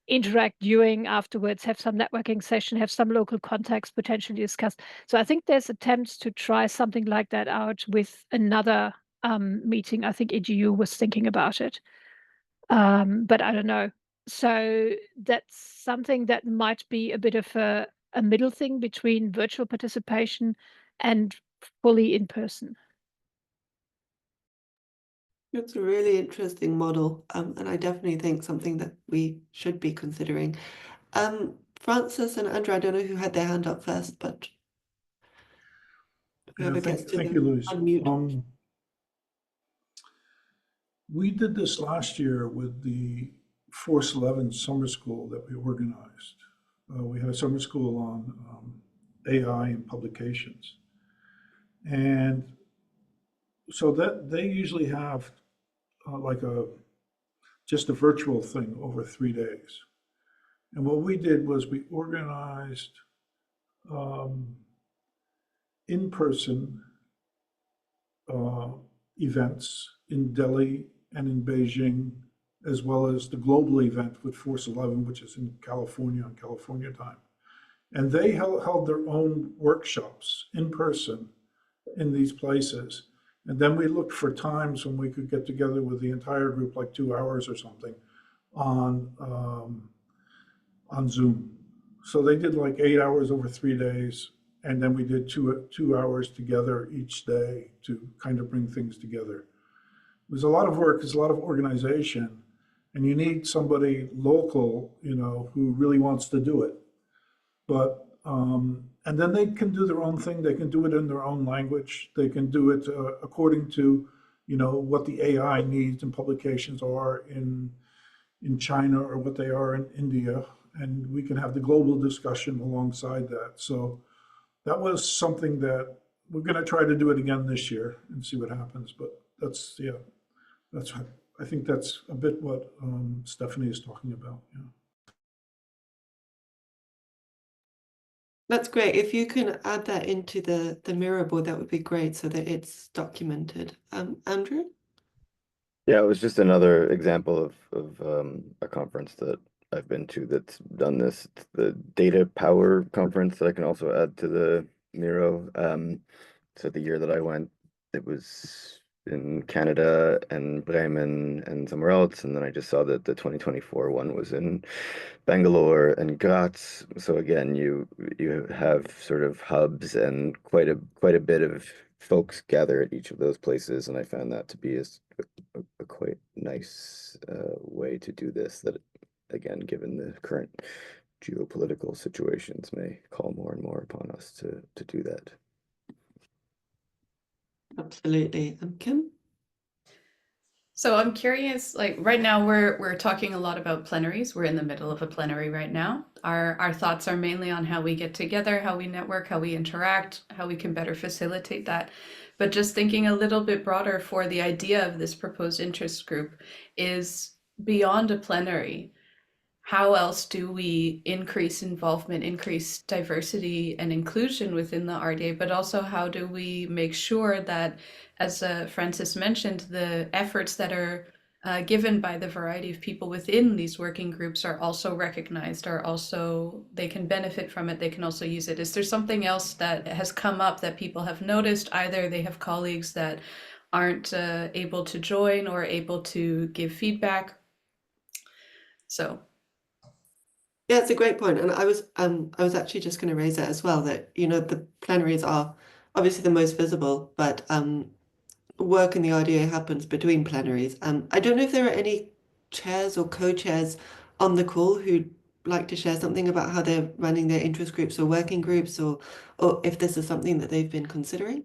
Speaker 6: interact during, afterwards, have some networking session, have some local contacts potentially discussed. So I think there's attempts to try something like that out with another meeting. I think EGU was thinking about it, but I don't know. So that's something that might be a bit of a middle thing between virtual participation and fully in person.
Speaker 1: It's a really interesting model, and I definitely think something that we should be considering. Francis and Andrew, I don't know who had their hand up first, but whoever gets to
Speaker 5: Thank you, Louise.
Speaker 1: unmute.
Speaker 5: We did this last year with the Force 11 summer school that we organized. We had a summer school on AI and publications. And so that they usually have like just a virtual thing over 3 days. And what we did was we organized in-person events in Delhi and in Beijing, as well as the global event with Force 11, which is in California on California time. And they held their own workshops in person in these places. And then we looked for times when we could get together with the entire group, like 2 hours or something, on Zoom. So they did like 8 hours over 3 days, and then we did 2 hours together each day to kind of bring things together. There's a lot of work, there's a lot of organization, and you need somebody local, who really wants to do it. But and then they can do their own thing. They can do it in their own language. They can do it according to, what the AI needs and publications are in China or what they are in India. And we can have the global discussion alongside that. So that was something that we're going to try to do it again this year and see what happens. But I think that's a bit what Stephanie is talking about. Yeah.
Speaker 1: That's great. If you can add that into the Miro board, that would be great so that it's documented. Andrew?
Speaker 4: Yeah, it was just another example of a conference that I've been to that's done this. It's the Data Power Conference that I can also add to the Miro. So the year that I went, it was in Canada and Bremen and somewhere else, and then I just saw that the 2024 one was in Bangalore and Graz. So again, you have sort of hubs and quite a bit of folks gather at each of those places, and I found that to be a quite nice way to do this. That again, given the current geopolitical situations, may call more and more upon us to do that.
Speaker 1: Absolutely. And Kim?
Speaker 2: So I'm curious, like right now we're talking a lot about plenaries. We're in the middle of a plenary right now. Our thoughts are mainly on how we get together, how we network, how we interact, how we can better facilitate that. But just thinking a little bit broader for the idea of this proposed interest group is beyond a plenary. How else do we increase involvement, increase diversity and inclusion within the RDA, but also how do we make sure that, as Francis mentioned, the efforts that are given by the variety of people within these working groups are also recognized, they can benefit from it, they can also use it. Is there something else that has come up that people have noticed? Either they have colleagues that aren't able to join or able to give feedback. So
Speaker 1: Yeah, it's a great point. And I was actually just going to raise it as well that, you know, the plenaries are obviously the most visible, but work in the RDA happens between plenaries. I don't know if there are any chairs or co-chairs on the call who'd like to share something about how they're running their interest groups or working groups, or if this is something that they've been considering.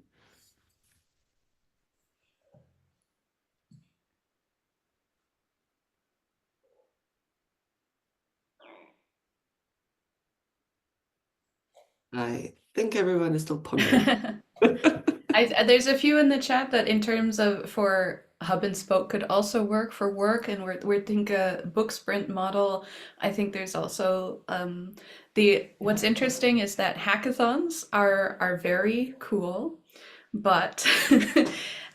Speaker 1: I think everyone is still pondering.
Speaker 2: There's a few in the chat that in terms of for hub and spoke could also work for work, and we're thinking a book sprint model. I think there's also what's interesting is that hackathons are very cool, but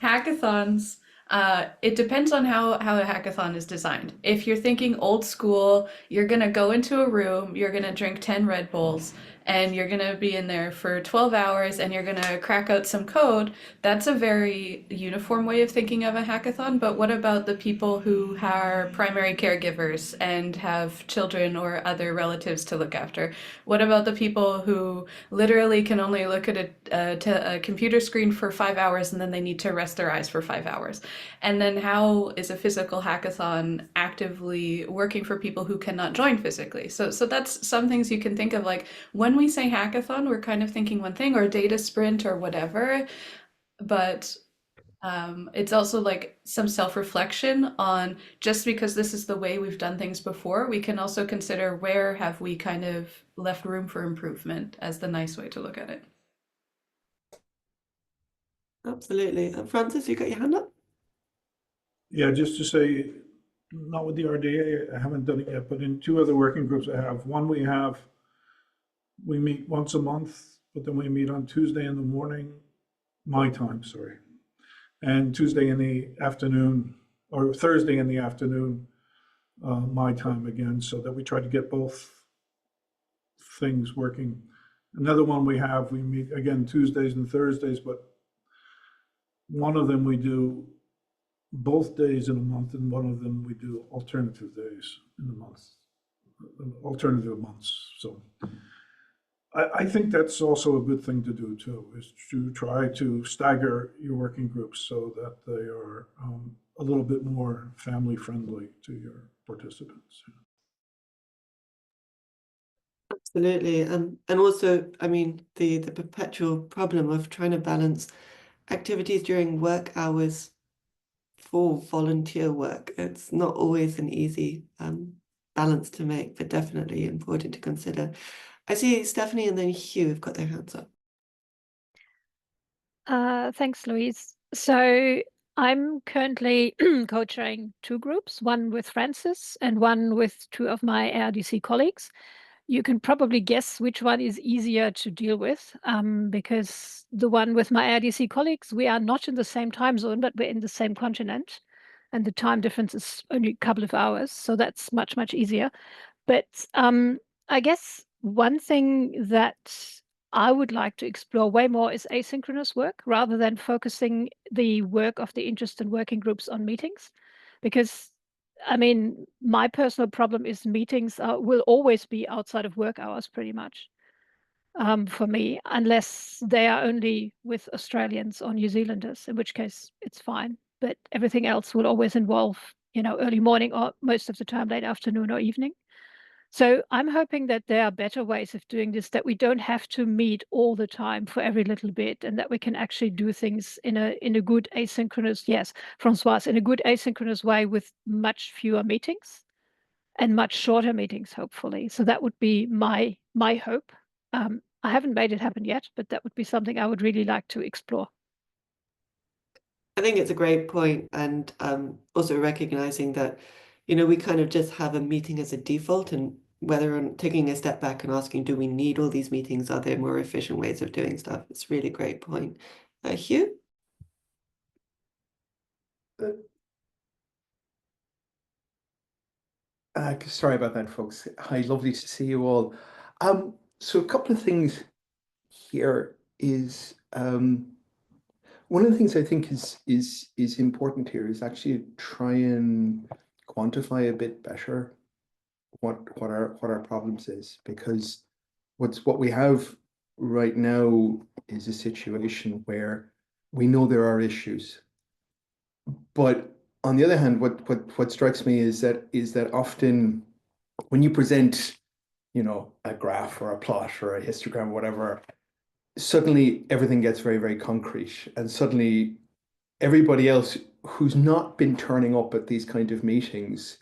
Speaker 2: hackathons, it depends on how a hackathon is designed. If you're thinking old school, you're gonna go into a room, you're gonna drink 10 Red Bulls, and you're gonna be in there for 12 hours and you're gonna crack out some code. That's a very uniform way of thinking of a hackathon. But what about the people who are primary caregivers and have children or other relatives to look after? What about the people who literally can only look at a computer screen for 5 hours and then they need to rest their eyes for 5 hours? And then how is a physical hackathon actively working for people who cannot join physically? So that's some things you can think of. Like when we say hackathon, we're kind of thinking one thing, or data sprint or whatever, but it's also like some self-reflection on, just because this is the way we've done things before, we can also consider where have we kind of left room for improvement as the nice way to look at it.
Speaker 1: Absolutely. Francis, you got your hand up?
Speaker 5: Yeah, just to say, not with the RDA, I haven't done it yet, but in two other working groups I have. One we meet once a month, but then we meet on Tuesday in the morning, my time, sorry, and Tuesday in the afternoon, or Thursday in the afternoon, my time again, so that we try to get both things working. Another one we meet again Tuesdays and Thursdays, but one of them we do both days in a month, and one of them we do alternative days in the month, alternative months. So I think that's also a good thing to do too, is to try to stagger your working groups so that they are a little bit more family friendly to your participants.
Speaker 1: Absolutely. And also, I mean, the perpetual problem of trying to balance activities during work hours for volunteer work. It's not always an easy balance to make, but definitely important to consider. I see Stephanie and then Hugh have got their hands up.
Speaker 6: Thanks, Louise. So I'm currently co-chairing two groups, one with Francis and one with two of my RDC colleagues. You can probably guess which one is easier to deal with, because the one with my RDC colleagues, we are not in the same time zone, but we're in the same continent, and the time difference is only a couple of hours, so that's much, much easier. But I guess one thing that I would like to explore way more is asynchronous work, rather than focusing the work of the interest and working groups on meetings. Because, I mean, my personal problem is meetings will always be outside of work hours pretty much, for me, unless they are only with Australians or New Zealanders, in which case it's fine. But everything else will always involve, you know, early morning or most of the time late afternoon or evening. So I'm hoping that there are better ways of doing this, that we don't have to meet all the time for every little bit, and that we can actually do things in a good asynchronous, yes, Francoise, in a good asynchronous way with much fewer meetings and much shorter meetings, hopefully. So that would be my hope. I haven't made it happen yet, but that would be something I would really like to explore.
Speaker 1: I think it's a great point, and also recognizing that, you know, we kind of just have a meeting as a default, and whether I'm taking a step back and asking, do we need all these meetings? Are there more efficient ways of doing stuff? It's a really great point. Hugh?
Speaker 8: Sorry about that, folks. Hi, lovely to see you all. So a couple of things here is one of the things I think is important here is actually try and quantify a bit better what our problems is, because what we have right now is a situation where we know there are issues, but on the other hand, what strikes me is that often when you present, you know, a graph or a plot or a histogram, whatever, suddenly everything gets very, very concrete, and suddenly everybody else who's not been turning up at these kind of meetings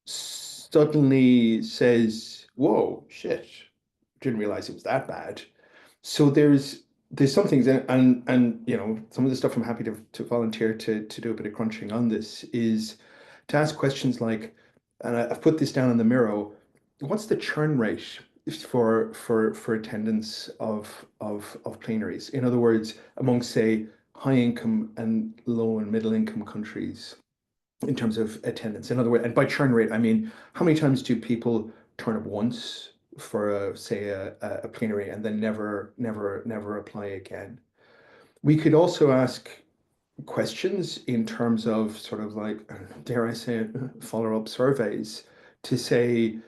Speaker 8: suddenly says, "Whoa, shit, didn't realize it was that bad." So there's some things, and you know, some of the stuff I'm happy to volunteer to do a bit of crunching on this is to ask questions like, and I've put this down in the Miro, what's the churn rate for attendance of plenaries? In other words, among say high income and low and middle income countries in terms of attendance. In other words, and by churn rate, I mean, how many times do people turn up once for say a plenary and then never apply again? We could also ask questions in terms of sort of like, dare I say, follow-up surveys to say,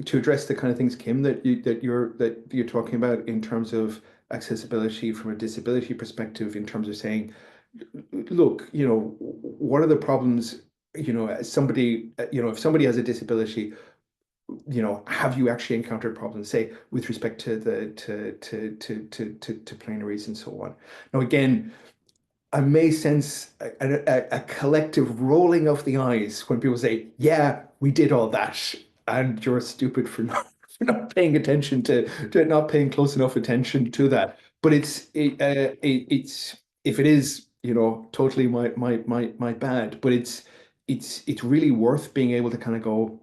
Speaker 8: to address the kind of things, Kim, that you're talking about in terms of accessibility from a disability perspective, in terms of saying, look, you know, what are the problems, you know, as somebody, you know, if somebody has a disability, you know, have you actually encountered problems, say, with respect to the to plenaries and so on? Now, again, I may sense a collective rolling of the eyes when people say, "Yeah, we did all that," and you're stupid for not for not paying attention to not paying close enough attention to that. But it's if it is, you know, totally my bad. But it's really worth being able to kind of go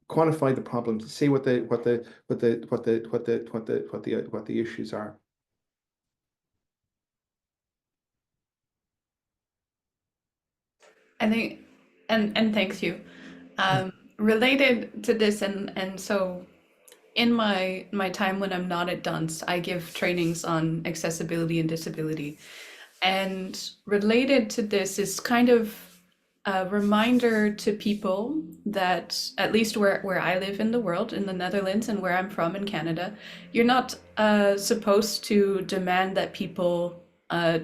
Speaker 8: quantify the problems, see what the issues are.
Speaker 2: I think, and thanks you. Related to this, and so in my time when I'm not at Dunce, I give trainings on accessibility and disability. And related to this is kind of a reminder to people that, at least where I live in the world, in the Netherlands, and where I'm from in Canada, you're not supposed to demand that people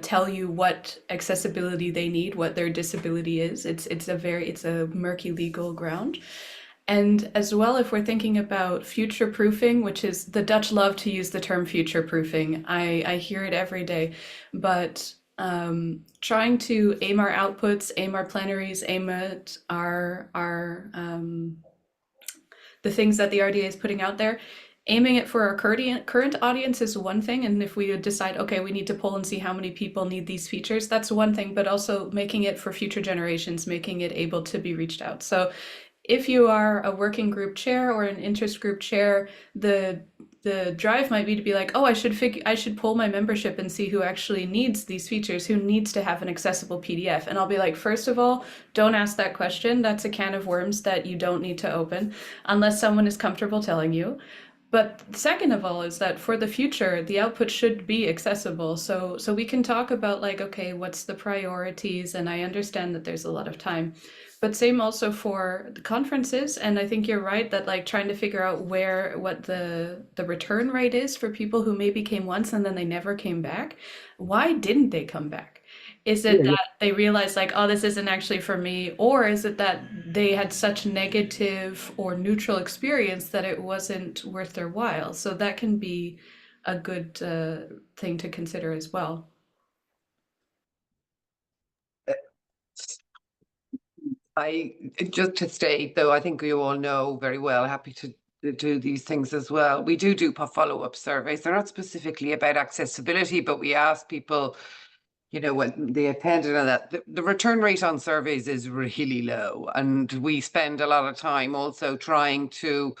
Speaker 2: tell you what accessibility they need, what their disability is. It's a murky legal ground. And as well, if we're thinking about future proofing, which is, the Dutch love to use the term future proofing. I hear it every day, but trying to aim our outputs, aim our plenaries, aim at our the things that the RDA is putting out there. Aiming it for our current audience is one thing, and if we decide, okay, we need to pull and see how many people need these features, that's one thing, but also making it for future generations, making it able to be reached out. So if you are a working group chair or an interest group chair, the drive might be to be like, oh, I should pull my membership and see who actually needs these features, who needs to have an accessible PDF. And I'll be like, first of all, don't ask that question. That's a can of worms that you don't need to open unless someone is comfortable telling you. But second of all is that for the future, the output should be accessible. So we can talk about like, okay, what's the priorities? And I understand that there's a lot of time. But same also for the conferences, and I think you're right that like trying to figure out what the return rate is for people who maybe came once and then they never came back. Why didn't they come back? Is it that they realized like, oh, this isn't actually for me? Or is it that they had such negative or neutral experience that it wasn't worth their while? So that can be a good thing to consider as well.
Speaker 3: Just to state, though, I think you all know very well, happy to do these things as well. We do follow-up surveys. They're not specifically about accessibility, but we ask people, you know, when they attended and that the return rate on surveys is really low. And we spend a lot of time also trying to,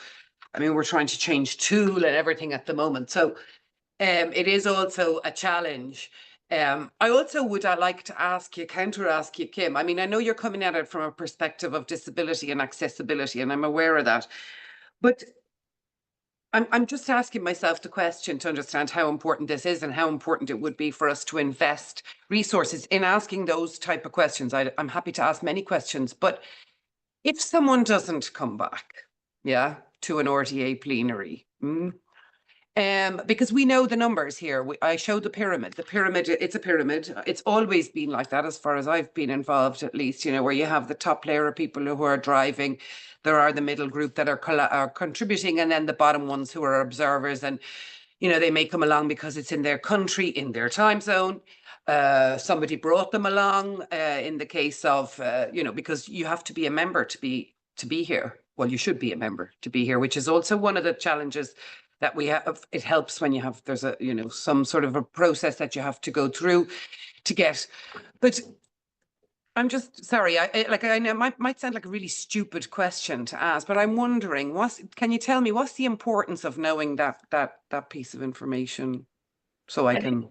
Speaker 3: I mean, we're trying to change tool and everything at the moment. So it is also a challenge. I also would like to ask you, Kim. I mean, I know you're coming at it from a perspective of disability and accessibility, and I'm aware of that. But I'm just asking myself the question to understand how important this is and how important it would be for us to invest resources in asking those type of questions. I'm happy to ask many questions, but if someone doesn't come back, yeah, to an RDA plenary. Because we know the numbers here. I showed the pyramid. The pyramid, it's a pyramid. It's always been like that, as far as I've been involved, at least, you know, where you have the top layer of people who are driving. There are the middle group that are contributing, and then the bottom ones who are observers. And, you know, they may come along because it's in their country, in their time zone. Somebody brought them along, in the case of, you know, because you have to be a member to be here. Well, you should be a member to be here, which is also one of the challenges that we have. It helps when you have, there's a, you know, some sort of a process that you have to go through to get. But I'm just sorry. I know it might sound like a really stupid question to ask, but I'm wondering, can you tell me what's the importance of knowing that piece of information, so I can.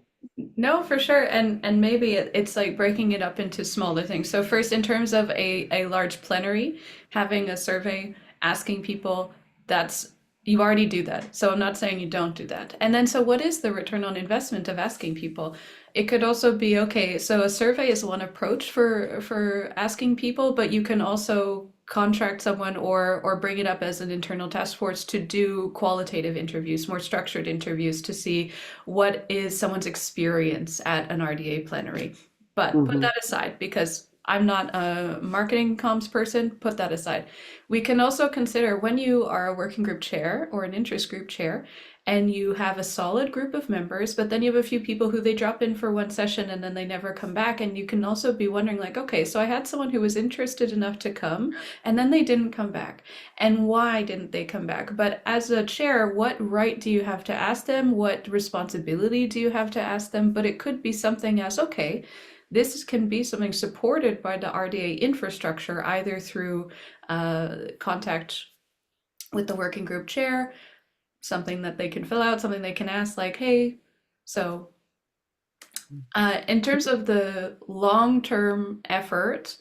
Speaker 2: No, for sure. And maybe it's like breaking it up into smaller things. So first, in terms of a large plenary, having a survey asking people, that's you already do that. So I'm not saying you don't do that. And then so what is the return on investment of asking people? It could also be, okay, so a survey is one approach for asking people, but you can also contract someone or bring it up as an internal task force to do qualitative interviews, more structured interviews, to see what is someone's experience at an RDA plenary. But put that aside, because I'm not a marketing comms person, put that aside. We can also consider when you are a working group chair or an interest group chair, and you have a solid group of members, but then you have a few people who they drop in for one session and then they never come back. And you can also be wondering, like, okay, so I had someone who was interested enough to come and then they didn't come back. And why didn't they come back? But as a chair, what right do you have to ask them? What responsibility do you have to ask them? But it could be something as, okay, this can be something supported by the RDA infrastructure, either through contact with the working group chair, something that they can fill out, something they can ask, like, hey, so in terms of the long-term effort,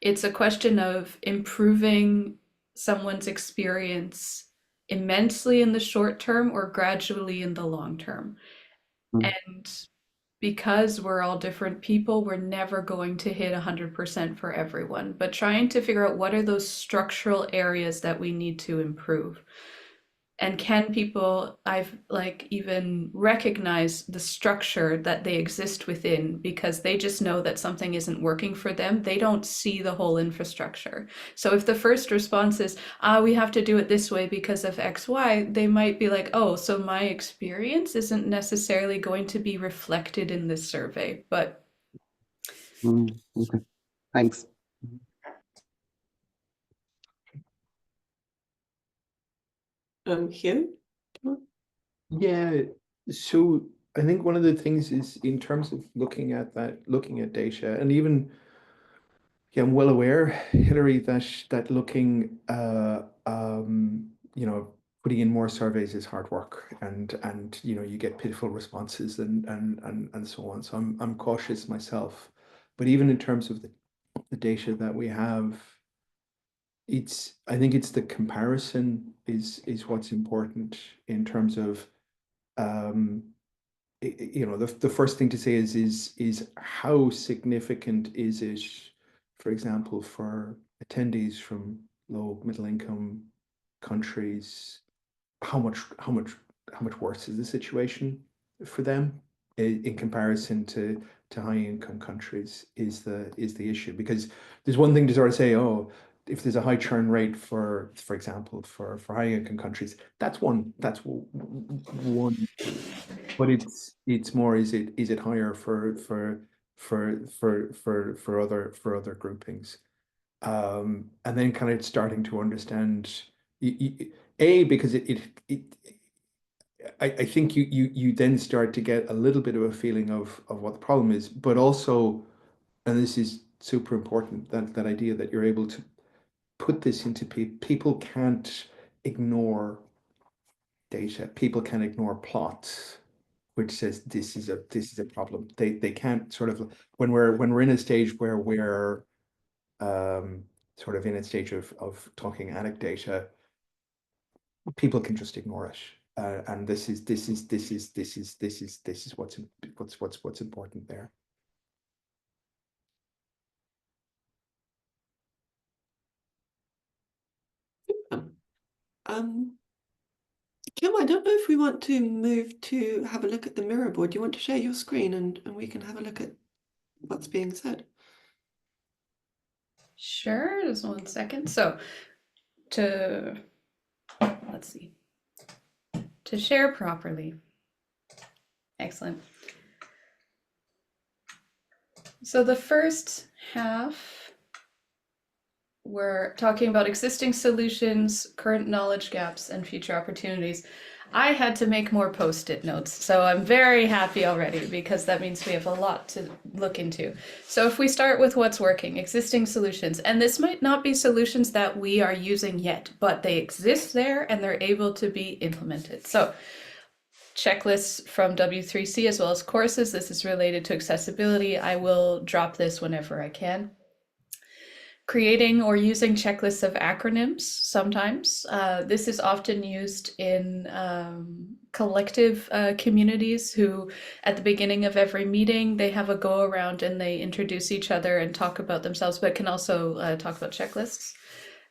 Speaker 2: it's a question of improving someone's experience immensely in the short term or gradually in the long term. And because we're all different people, we're never going to hit 100% for everyone, but trying to figure out what are those structural areas that we need to improve. And can people, I've like even recognize the structure that they exist within, because they just know that something isn't working for them. They don't see the whole infrastructure. So if the first response is, we have to do it this way because of X, Y, they might be like, oh, so my experience isn't necessarily going to be reflected in this survey. But
Speaker 3: Okay. Thanks.
Speaker 1: Hugh?
Speaker 8: Yeah, so I think one of the things is in terms of looking at data, and even yeah, I'm well aware, Hilary, that looking you know, putting in more surveys is hard work, and you know, you get pitiful responses and so on. So I'm cautious myself. But even in terms of the data that we have, I think it's the comparison is what's important in terms of you know, the first thing to say is how significant is it, for example, for attendees from low middle income countries, how much worse is the situation for them in comparison to high income countries is the issue. Because there's one thing to sort of say, oh, if there's a high churn rate for example for high income countries, that's one but it's more, is it higher for other groupings, and then kind of starting to understand because I think you then start to get a little bit of a feeling of what the problem is, but also, and this is super important, that idea that you're able to put this into people can't ignore data, people can ignore plots which says this is a problem. They can't sort of, when we're in a stage where we're sort of in a stage of talking anecdata, people can just ignore it. And this is what's important there.
Speaker 1: Kim, I don't know if we want to move to have a look at the mirror board. Do you want to share your screen and we can have a look at what's being said?
Speaker 2: Sure, just 1 second. So let's see, to share properly. Excellent. So the first half, we're talking about existing solutions, current knowledge gaps, and future opportunities. I had to make more post-it notes, so I'm very happy already because that means we have a lot to look into. So if we start with what's working, existing solutions, and this might not be solutions that we are using yet, but they exist there and they're able to be implemented. So checklists from W3C as well as courses. This is related to accessibility. I will drop this whenever I can. Creating or using checklists of acronyms sometimes. This is often used in collective communities who at the beginning of every meeting, they have a go around and they introduce each other and talk about themselves, but can also talk about checklists.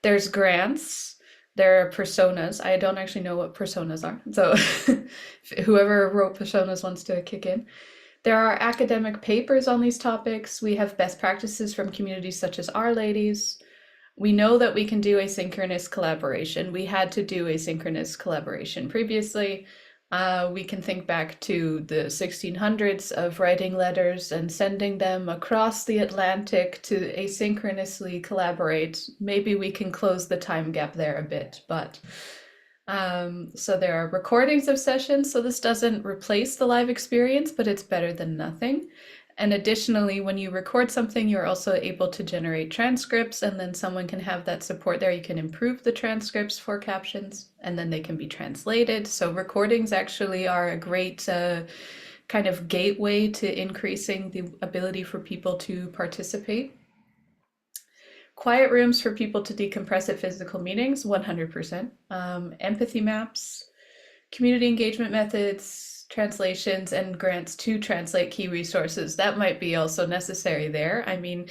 Speaker 2: There's grants. There are personas. I don't actually know what personas are. So whoever wrote personas wants to kick in. There are academic papers on these topics. We have best practices from communities such as Our Ladies. We know that we can do asynchronous collaboration. We had to do asynchronous collaboration previously. We can think back to the 1600s of writing letters and sending them across the Atlantic to asynchronously collaborate. Maybe we can close the time gap there a bit, but so there are recordings of sessions, so this doesn't replace the live experience, but it's better than nothing. And additionally, when you record something, you're also able to generate transcripts, and then someone can have that support there. You can improve the transcripts for captions, and then they can be translated. So recordings actually are a great kind of gateway to increasing the ability for people to participate. Quiet rooms for people to decompress at physical meetings, 100%. Empathy maps, community engagement methods, translations, and grants to translate key resources. That might be also necessary there. I mean,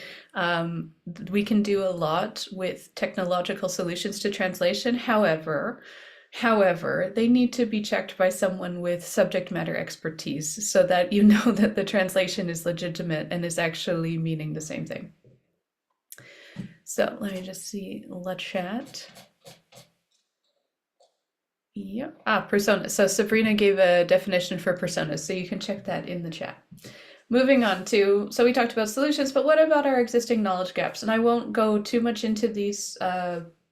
Speaker 2: we can do a lot with technological solutions to translation. However, they need to be checked by someone with subject matter expertise so that you know that the translation is legitimate and is actually meaning the same thing. So let me just see the chat. Yep. Personas. So Sabrina gave a definition for personas, so you can check that in the chat. Moving on to, so we talked about solutions, but what about our existing knowledge gaps? And I won't go too much into these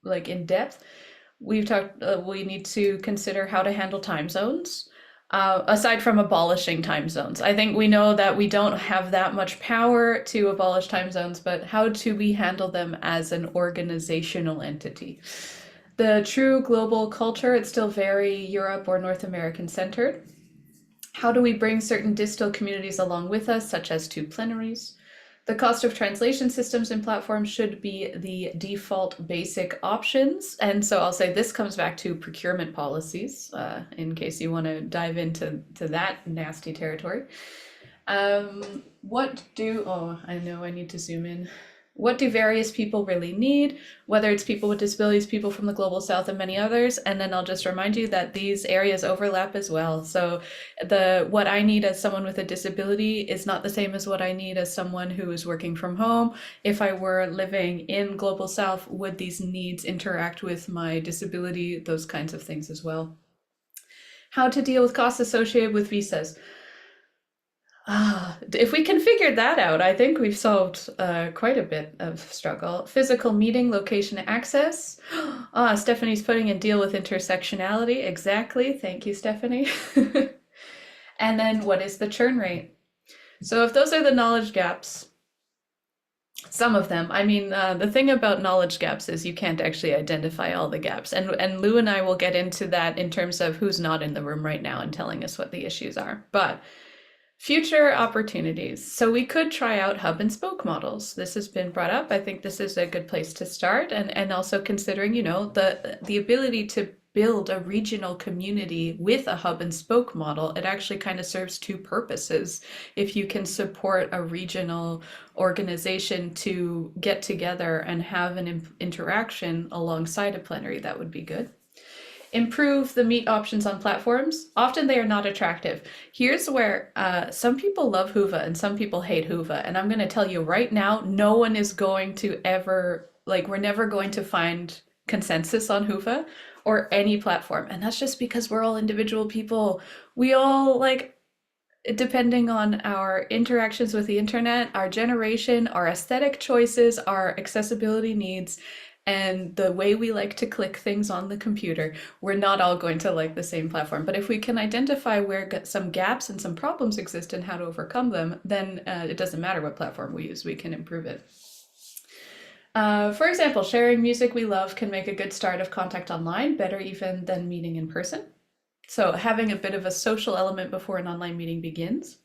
Speaker 2: like in depth. We've talked, we need to consider how to handle time zones. Aside from abolishing time zones. I think we know that we don't have that much power to abolish time zones, but how do we handle them as an organizational entity? The true global culture, it's still very Europe or North American centered. How do we bring certain distal communities along with us, such as to plenaries? The cost of translation systems and platforms should be the default basic options. And so I'll say this comes back to procurement policies, in case you want to dive into that nasty territory. I know I need to zoom in. What do various people really need, whether it's people with disabilities, people from the Global South, and many others? And then I'll just remind you that these areas overlap as well. So what I need as someone with a disability is not the same as what I need as someone who is working from home. If I were living in Global South, would these needs interact with my disability? Those kinds of things as well. How to deal with costs associated with visas. If we can figure that out, I think we've solved quite a bit of struggle. Physical meeting, location, access. Stephanie's putting in deal with intersectionality. Exactly. Thank you, Stephanie. And then what is the churn rate? So if those are the knowledge gaps, some of them, I mean, the thing about knowledge gaps is you can't actually identify all the gaps. And Lou and I will get into that in terms of who's not in the room right now and telling us what the issues are. But future opportunities. So we could try out hub and spoke models. This has been brought up. I think this is a good place to start. And also considering, you know, the ability to build a regional community with a hub and spoke model, it actually kind of serves two purposes. If you can support a regional organization to get together and have an interaction alongside a plenary, that would be good. Improve the meet options on platforms. Often they are not attractive. Here's where some people love Whova and some people hate Whova. And I'm going to tell you right now, no one is going to ever, like, we're never going to find consensus on Whova or any platform. And that's just because we're all individual people. We all, like, depending on our interactions with the internet, our generation, our aesthetic choices, our accessibility needs, and the way we like to click things on the computer, we're not all going to like the same platform. But if we can identify where some gaps and some problems exist and how to overcome them, then it doesn't matter what platform we use, we can improve it. For example, sharing music we love can make a good start of contact online, better even than meeting in person. So having a bit of a social element before an online meeting begins.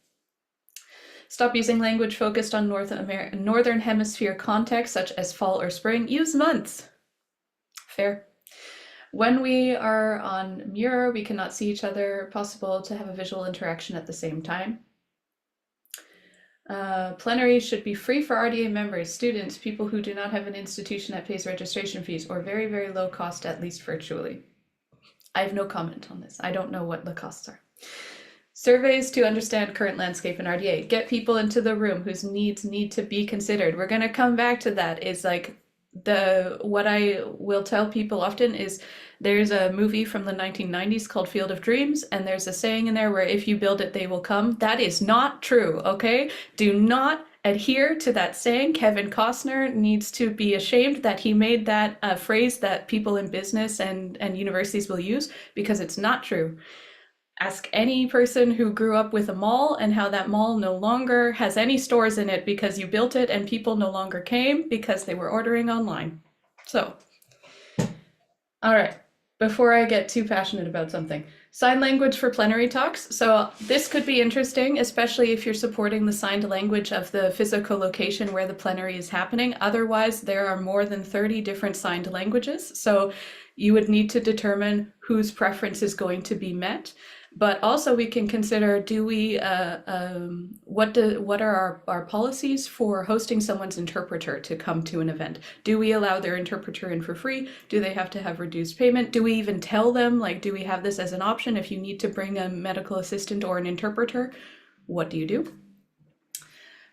Speaker 2: Stop using language focused on Northern Hemisphere context, such as fall or spring. Use months. Fair. When we are on Mirror, we cannot see each other. Possible to have a visual interaction at the same time. Plenary should be free for RDA members, students, people who do not have an institution that pays registration fees, or very, very low cost, at least virtually. I have no comment on this. I don't know what the costs are. Surveys to understand current landscape in RDA. Get people into the room whose needs need to be considered. We're going to come back to that. Is like what I will tell people often is there's a movie from the 1990s called Field of Dreams, and there's a saying in there where if you build it, they will come. That is not true, okay? Do not adhere to that saying. Kevin Costner needs to be ashamed that he made that phrase that people in business and universities will use, because it's not true. Ask any person who grew up with a mall and how that mall no longer has any stores in it because you built it and people no longer came because they were ordering online. So, all right, before I get too passionate about something, sign language for plenary talks. So this could be interesting, especially if you're supporting the signed language of the physical location where the plenary is happening. Otherwise, there are more than 30 different signed languages. So you would need to determine whose preference is going to be met. But also we can consider, do we, what are our policies for hosting someone's interpreter to come to an event? Do we allow their interpreter in for free? Do they have to have reduced payment? Do we even tell them, like, do we have this as an option? If you need to bring a medical assistant or an interpreter, what do you do?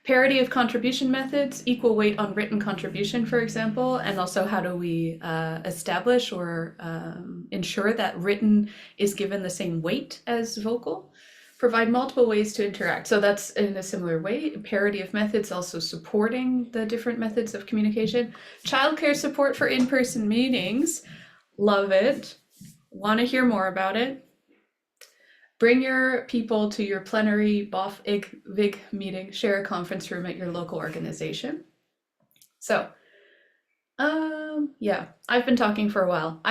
Speaker 2: Parity of contribution methods, equal weight on written contribution, for example, and also how do we establish or ensure that written is given the same weight as vocal? Provide multiple ways to interact. So that's in a similar way. Parity of methods, also supporting the different methods of communication. Childcare support for in-person meetings. Love it. Want to hear more about it? Bring your people to your plenary BoF VIG meeting. Share a conference room at your local organization. So, yeah, I've been talking for a while.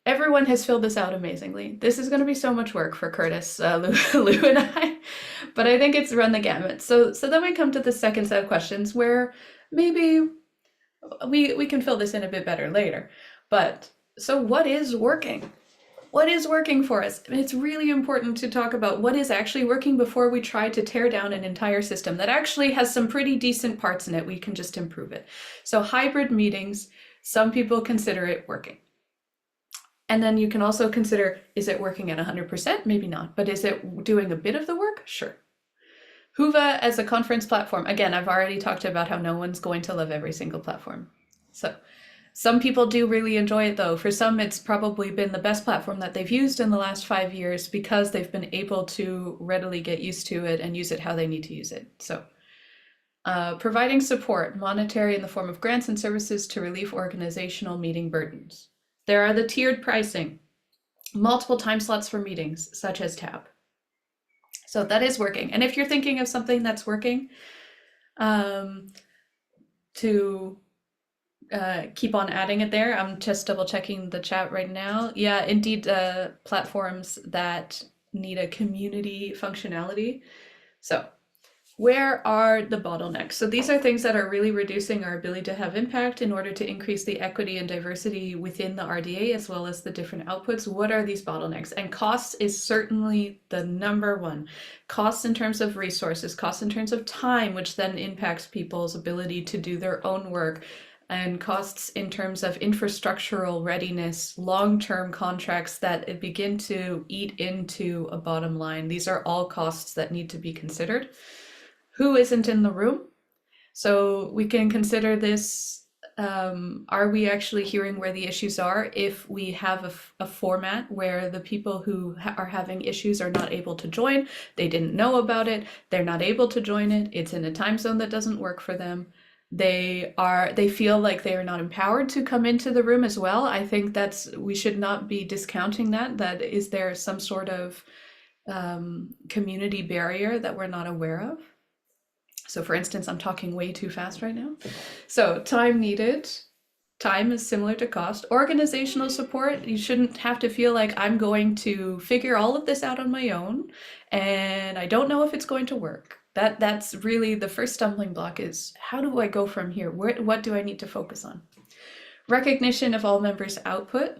Speaker 2: Everyone has filled this out amazingly. This is going to be so much work for Curtis, Lou, and I, but I think it's run the gamut. So then we come to the second set of questions where maybe we can fill this in a bit better later. But so what is working? What is working for us? It's really important to talk about what is actually working before we try to tear down an entire system that actually has some pretty decent parts in it. We can just improve it. So hybrid meetings, some people consider it working. And then you can also consider, is it working at 100%? Maybe not, but is it doing a bit of the work? Sure. Whova as a conference platform. Again, I've already talked about how no one's going to love every single platform. So some people do really enjoy it though. For some, it's probably been the best platform that they've used in the last 5 years because they've been able to readily get used to it and use it how they need to use it. So providing support, monetary in the form of grants and services to relieve organizational meeting burdens. There are the tiered pricing, multiple time slots for meetings, such as Tab. So that is working. And if you're thinking of something that's working, to keep on adding it there. I'm just double checking the chat right now. Yeah, indeed, platforms that need a community functionality. So where are the bottlenecks? So these are things that are really reducing our ability to have impact in order to increase the equity and diversity within the RDA as well as the different outputs. What are these bottlenecks? And costs is certainly the number one. Costs in terms of resources, costs in terms of time, which then impacts people's ability to do their own work. and costs in terms of infrastructural readiness, long-term contracts that begin to eat into a bottom line. These are all costs that need to be considered. Who isn't in the room? So we can consider this, are we actually hearing where the issues are? If we have a format where the people who are having issues are not able to join, they didn't know about it, they're not able to join it, it's in a time zone that doesn't work for them, they feel like they are not empowered to come into the room as well. I think we should not be discounting that is there some sort of community barrier that we're not aware of? So for instance, I'm talking way too fast right now. So time needed. Time is similar to cost. Organizational support, you shouldn't have to feel like I'm going to figure all of this out on my own and I don't know if it's going to work. That's really the first stumbling block is how do I go from here? What do I need to focus on? Recognition of all members' output.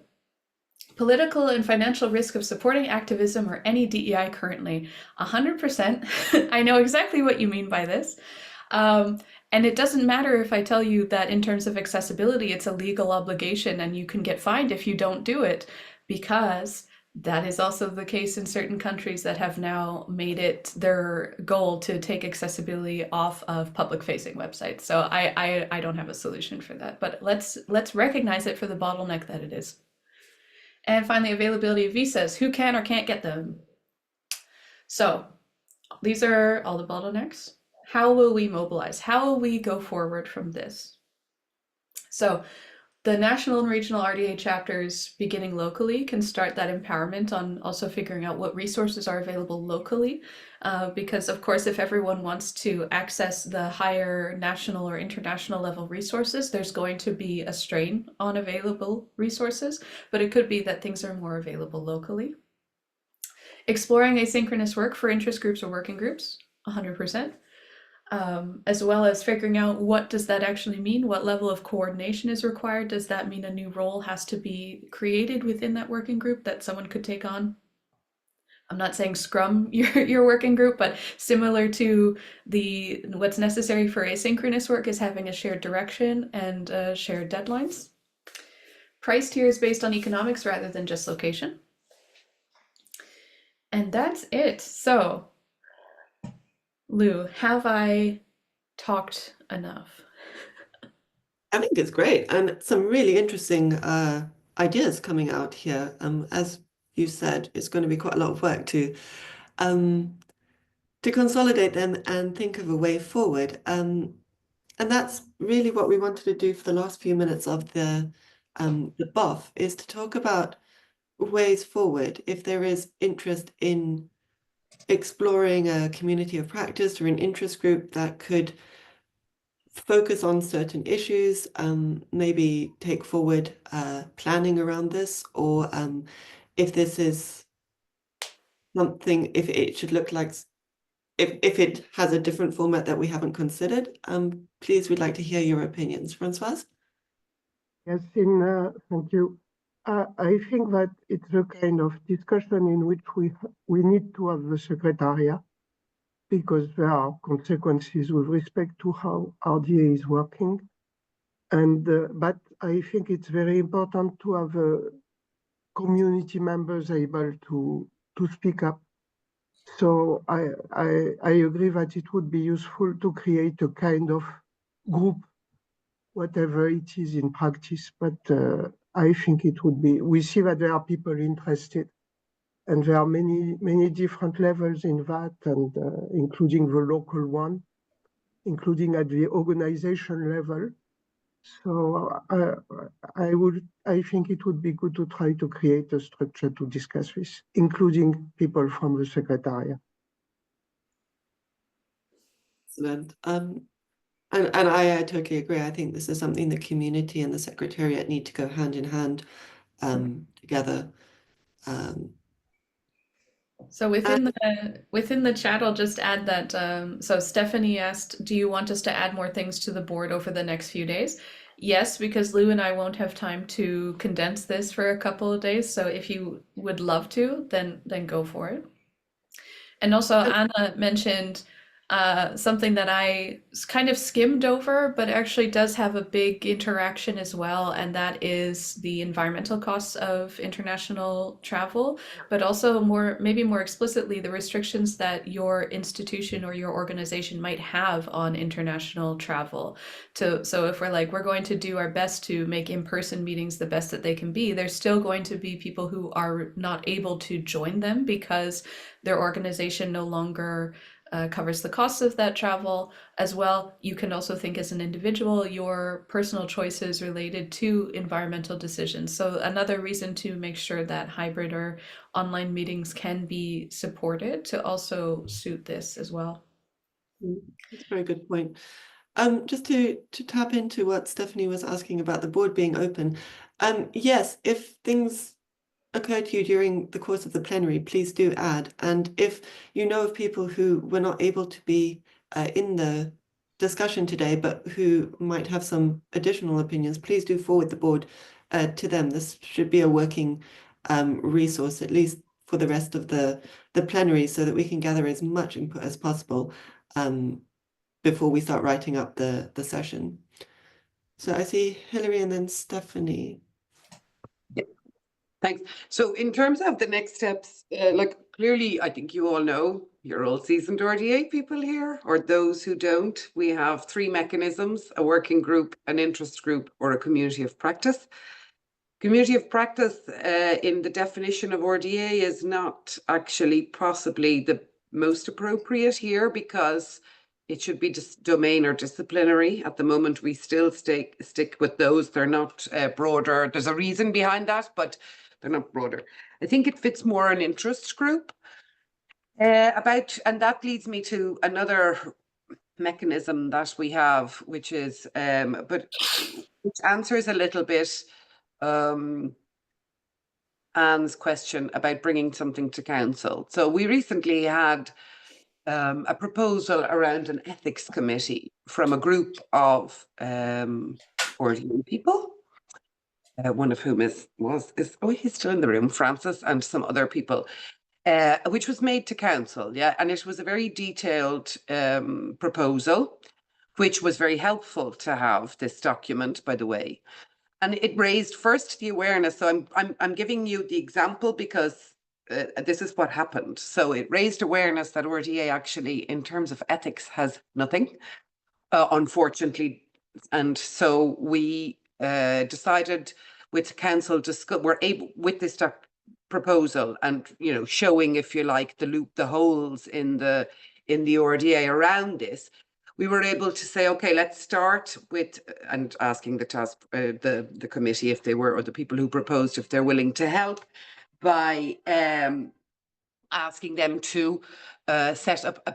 Speaker 2: Political and financial risk of supporting activism or any DEI currently, 100%. I know exactly what you mean by this. And it doesn't matter if I tell you that in terms of accessibility, it's a legal obligation and you can get fined if you don't do it, because that is also the case in certain countries that have now made it their goal to take accessibility off of public-facing websites. So I don't have a solution for that, but let's recognize it for the bottleneck that it is. And finally, availability of visas. Who can or can't get them? So these are all the bottlenecks. How will we mobilize? How will we go forward from this? So the national and regional RDA chapters beginning locally can start that empowerment on also figuring out what resources are available locally. Because of course, if everyone wants to access the higher national or international level resources, there's going to be a strain on available resources, but it could be that things are more available locally. Exploring asynchronous work for interest groups or working groups, 100%. As well as figuring out what does that actually mean? What level of coordination is required? Does that mean a new role has to be created within that working group that someone could take on? I'm not saying scrum your working group, but similar to what's necessary for asynchronous work is having a shared direction and shared deadlines. Price tiers based on economics rather than just location. And that's it. So Lou, have I talked enough?
Speaker 1: I think it's great, and some really interesting ideas coming out here. As you said, it's going to be quite a lot of work to consolidate them and think of a way forward. And that's really what we wanted to do for the last few minutes of the BoF, is to talk about ways forward. If there is interest in exploring a community of practice or an interest group that could focus on certain issues, maybe take forward planning around this, or if this is something, if it should look like, if it has a different format that we haven't considered, please, we'd like to hear your opinions. Françoise?
Speaker 7: Yes, thank you. I think that it's a kind of discussion in which we need to have the Secretariat, because there are consequences with respect to how RDA is working. And but I think it's very important to have community members able to speak up. So I agree that it would be useful to create a kind of group, whatever it is in practice. But I think it would be, we see that there are people interested, and there are many different levels in that, and including the local one, including at the organization level. So I think it would be good to try to create a structure to discuss this, including people from the Secretariat.
Speaker 1: Excellent. And I totally agree. I think this is something the community and the Secretariat need to go hand in hand together.
Speaker 2: So within the chat, I'll just add that, so Stephanie asked, do you want us to add more things to the board over the next few days? Yes, because Lou and I won't have time to condense this for a couple of days. So if you would love to, then go for it. And also Anna mentioned something that I kind of skimmed over, but actually does have a big interaction as well, and that is the environmental costs of international travel, but also maybe more explicitly, the restrictions that your institution or your organization might have on international travel. So if we're going to do our best to make in-person meetings the best that they can be, there's still going to be people who are not able to join them because their organization no longer covers the costs of that travel as well. You can also think as an individual, your personal choices related to environmental decisions. So another reason to make sure that hybrid or online meetings can be supported to also suit this as well.
Speaker 1: That's a very good point. Just to tap into what Stephanie was asking about the board being open. Yes, if things occur to you during the course of the plenary, please do add. And if you know of people who were not able to be in the discussion today, but who might have some additional opinions, please do forward the board to them. This should be a working resource, at least for the rest of the plenary, so that we can gather as much input as possible before we start writing up the session. So I see Hilary and then Stephanie.
Speaker 3: Thanks. So in terms of the next steps, like clearly, I think you all know, you're all seasoned RDA people here, or those who don't. We have three mechanisms: a working group, an interest group, or a community of practice. Community of practice in the definition of RDA is not actually possibly the most appropriate here, because it should be just domain or disciplinary. At the moment, we still stick with those. They're not broader. There's a reason behind that, but they're not broader. I think it fits more an interest group. And that leads me to another mechanism that we have, which is, which answers a little bit Anne's question about bringing something to council. So we recently had a proposal around an ethics committee from a group of 40 people. One of whom he's still in the room, Francis, and some other people, which was made to council, and it was a very detailed proposal, which was very helpful to have this document, by the way, and it raised first the awareness. So I'm giving you the example because this is what happened. So it raised awareness that RDA actually, in terms of ethics, has nothing, unfortunately, and so we decided with council we're able with this proposal and showing, if you like, the holes in the RDA around this. We were able to say, okay, let's start with and asking the committee if they were, or the people who proposed, if they're willing to help by asking them to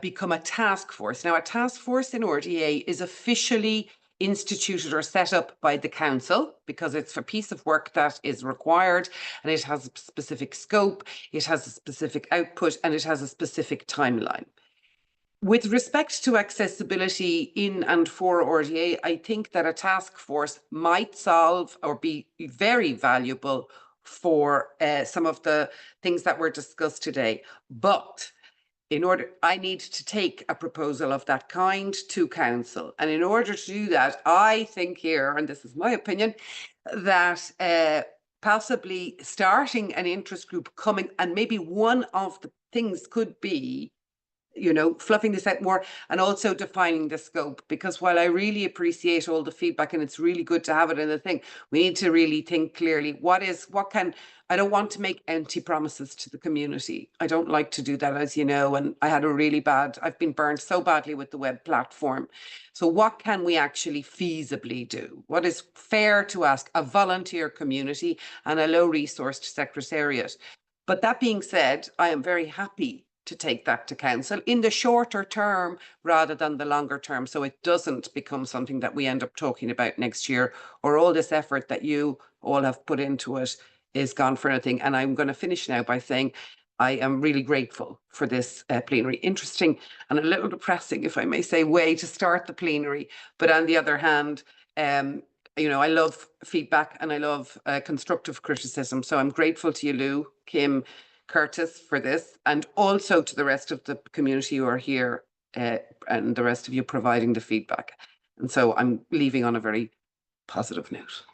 Speaker 3: become a task force. Now, a task force in RDA is officially instituted or set up by the council because it's a piece of work that is required, and it has a specific scope, it has a specific output, and it has a specific timeline. With respect to accessibility in and for RDA, I think that a task force might solve or be very valuable for some of the things that were discussed today. But I need to take a proposal of that kind to council. And in order to do that, I think here, and this is my opinion, that possibly starting an interest group coming, and maybe one of the things could be, fluffing this out more and also defining the scope, because while I really appreciate all the feedback and it's really good to have it in the thing, we need to really think clearly I don't want to make empty promises to the community. I don't like to do that, as you know, and I've been burned so badly with the web platform. So what can we actually feasibly do? What is fair to ask a volunteer community and a low-resourced secretariat? But that being said, I am very happy to take that to council in the shorter term rather than the longer term, so it doesn't become something that we end up talking about next year, or all this effort that you all have put into it is gone for nothing. And I'm going to finish now by saying I am really grateful for this plenary. Interesting and a little depressing, if I may say, way to start the plenary. But on the other hand, I love feedback and I love constructive criticism. So I'm grateful to you, Lou, Kim, Curtis, for this, and also to the rest of the community who are here and the rest of you providing the feedback. And so I'm leaving on a very positive note.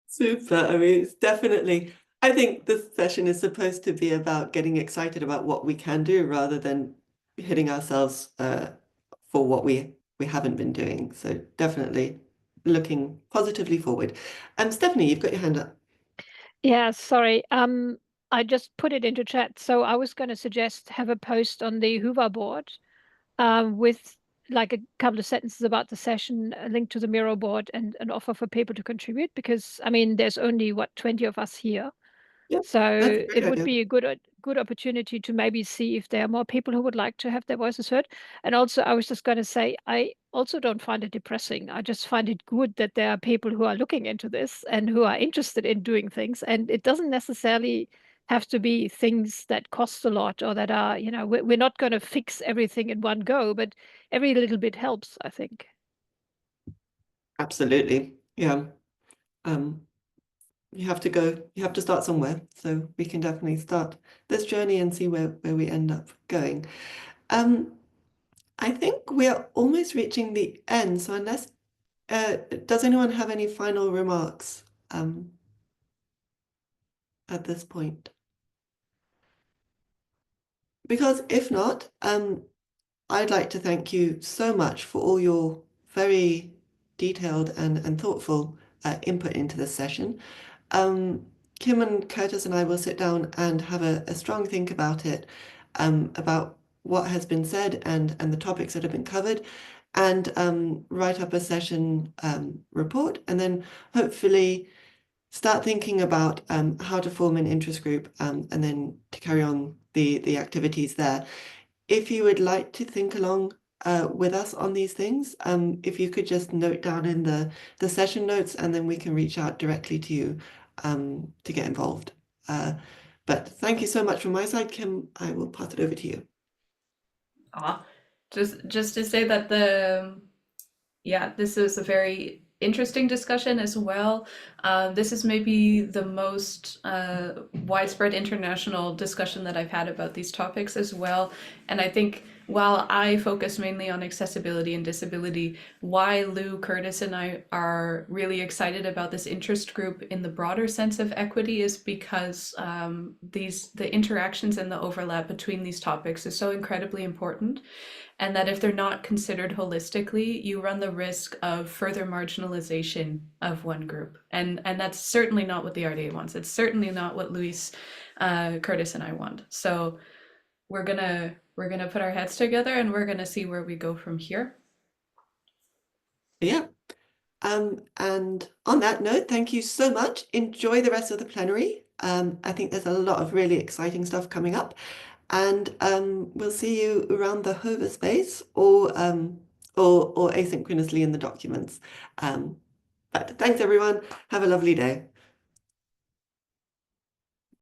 Speaker 1: Super. I mean, it's definitely, I think this session is supposed to be about getting excited about what we can do rather than hitting ourselves for what we haven't been doing. So definitely looking positively forward. Stephanie, you've got your hand up.
Speaker 6: Yeah, sorry. I just put it into chat. So I was going to suggest have a post on the Hoover board with like a couple of sentences about the session, a link to the Miro board, and an offer for people to contribute, because I mean, there's only what 20 of us here.
Speaker 1: Yeah,
Speaker 6: So
Speaker 1: that's a great
Speaker 6: it would
Speaker 1: idea.
Speaker 6: be a good opportunity to maybe see if there are more people who would like to have their voices heard. And also, I was just going to say, I also don't find it depressing. I just find it good that there are people who are looking into this and who are interested in doing things. And it doesn't necessarily have to be things that cost a lot or that are, you know, we're not going to fix everything in one go, but every little bit helps, I think.
Speaker 1: Absolutely. Yeah. You have to start somewhere. So we can definitely start this journey and see where we end up going. I think we're almost reaching the end. So unless, does anyone have any final remarks at this point? Because if not, I'd like to thank you so much for all your very detailed and thoughtful input into this session. Kim and Curtis and I will sit down and have a strong think about it, about what has been said and the topics that have been covered, and write up a session report, and then hopefully start thinking about how to form an interest group, and then to carry on the activities there. If you would like to think along with us on these things, if you could just note down in the session notes, and then we can reach out directly to you to get involved. But thank you so much from my side, Kim. I will pass it over to you.
Speaker 2: Just to say that this is a very interesting discussion as well. This is maybe the most widespread international discussion that I've had about these topics as well. And I think while I focus mainly on accessibility and disability, why Lou, Curtis, and I are really excited about this interest group in the broader sense of equity is because the interactions and the overlap between these topics is so incredibly important. And that if they're not considered holistically, you run the risk of further marginalization of one group. And that's certainly not what the RDA wants. It's certainly not what Luis, Curtis, and I want. So we're gonna put our heads together and we're gonna see where we go from here.
Speaker 1: Yeah. And on that note, thank you so much. Enjoy the rest of the plenary. I think there's a lot of really exciting stuff coming up. And we'll see you around the Hover space or asynchronously in the documents. But thanks, everyone. Have a lovely day.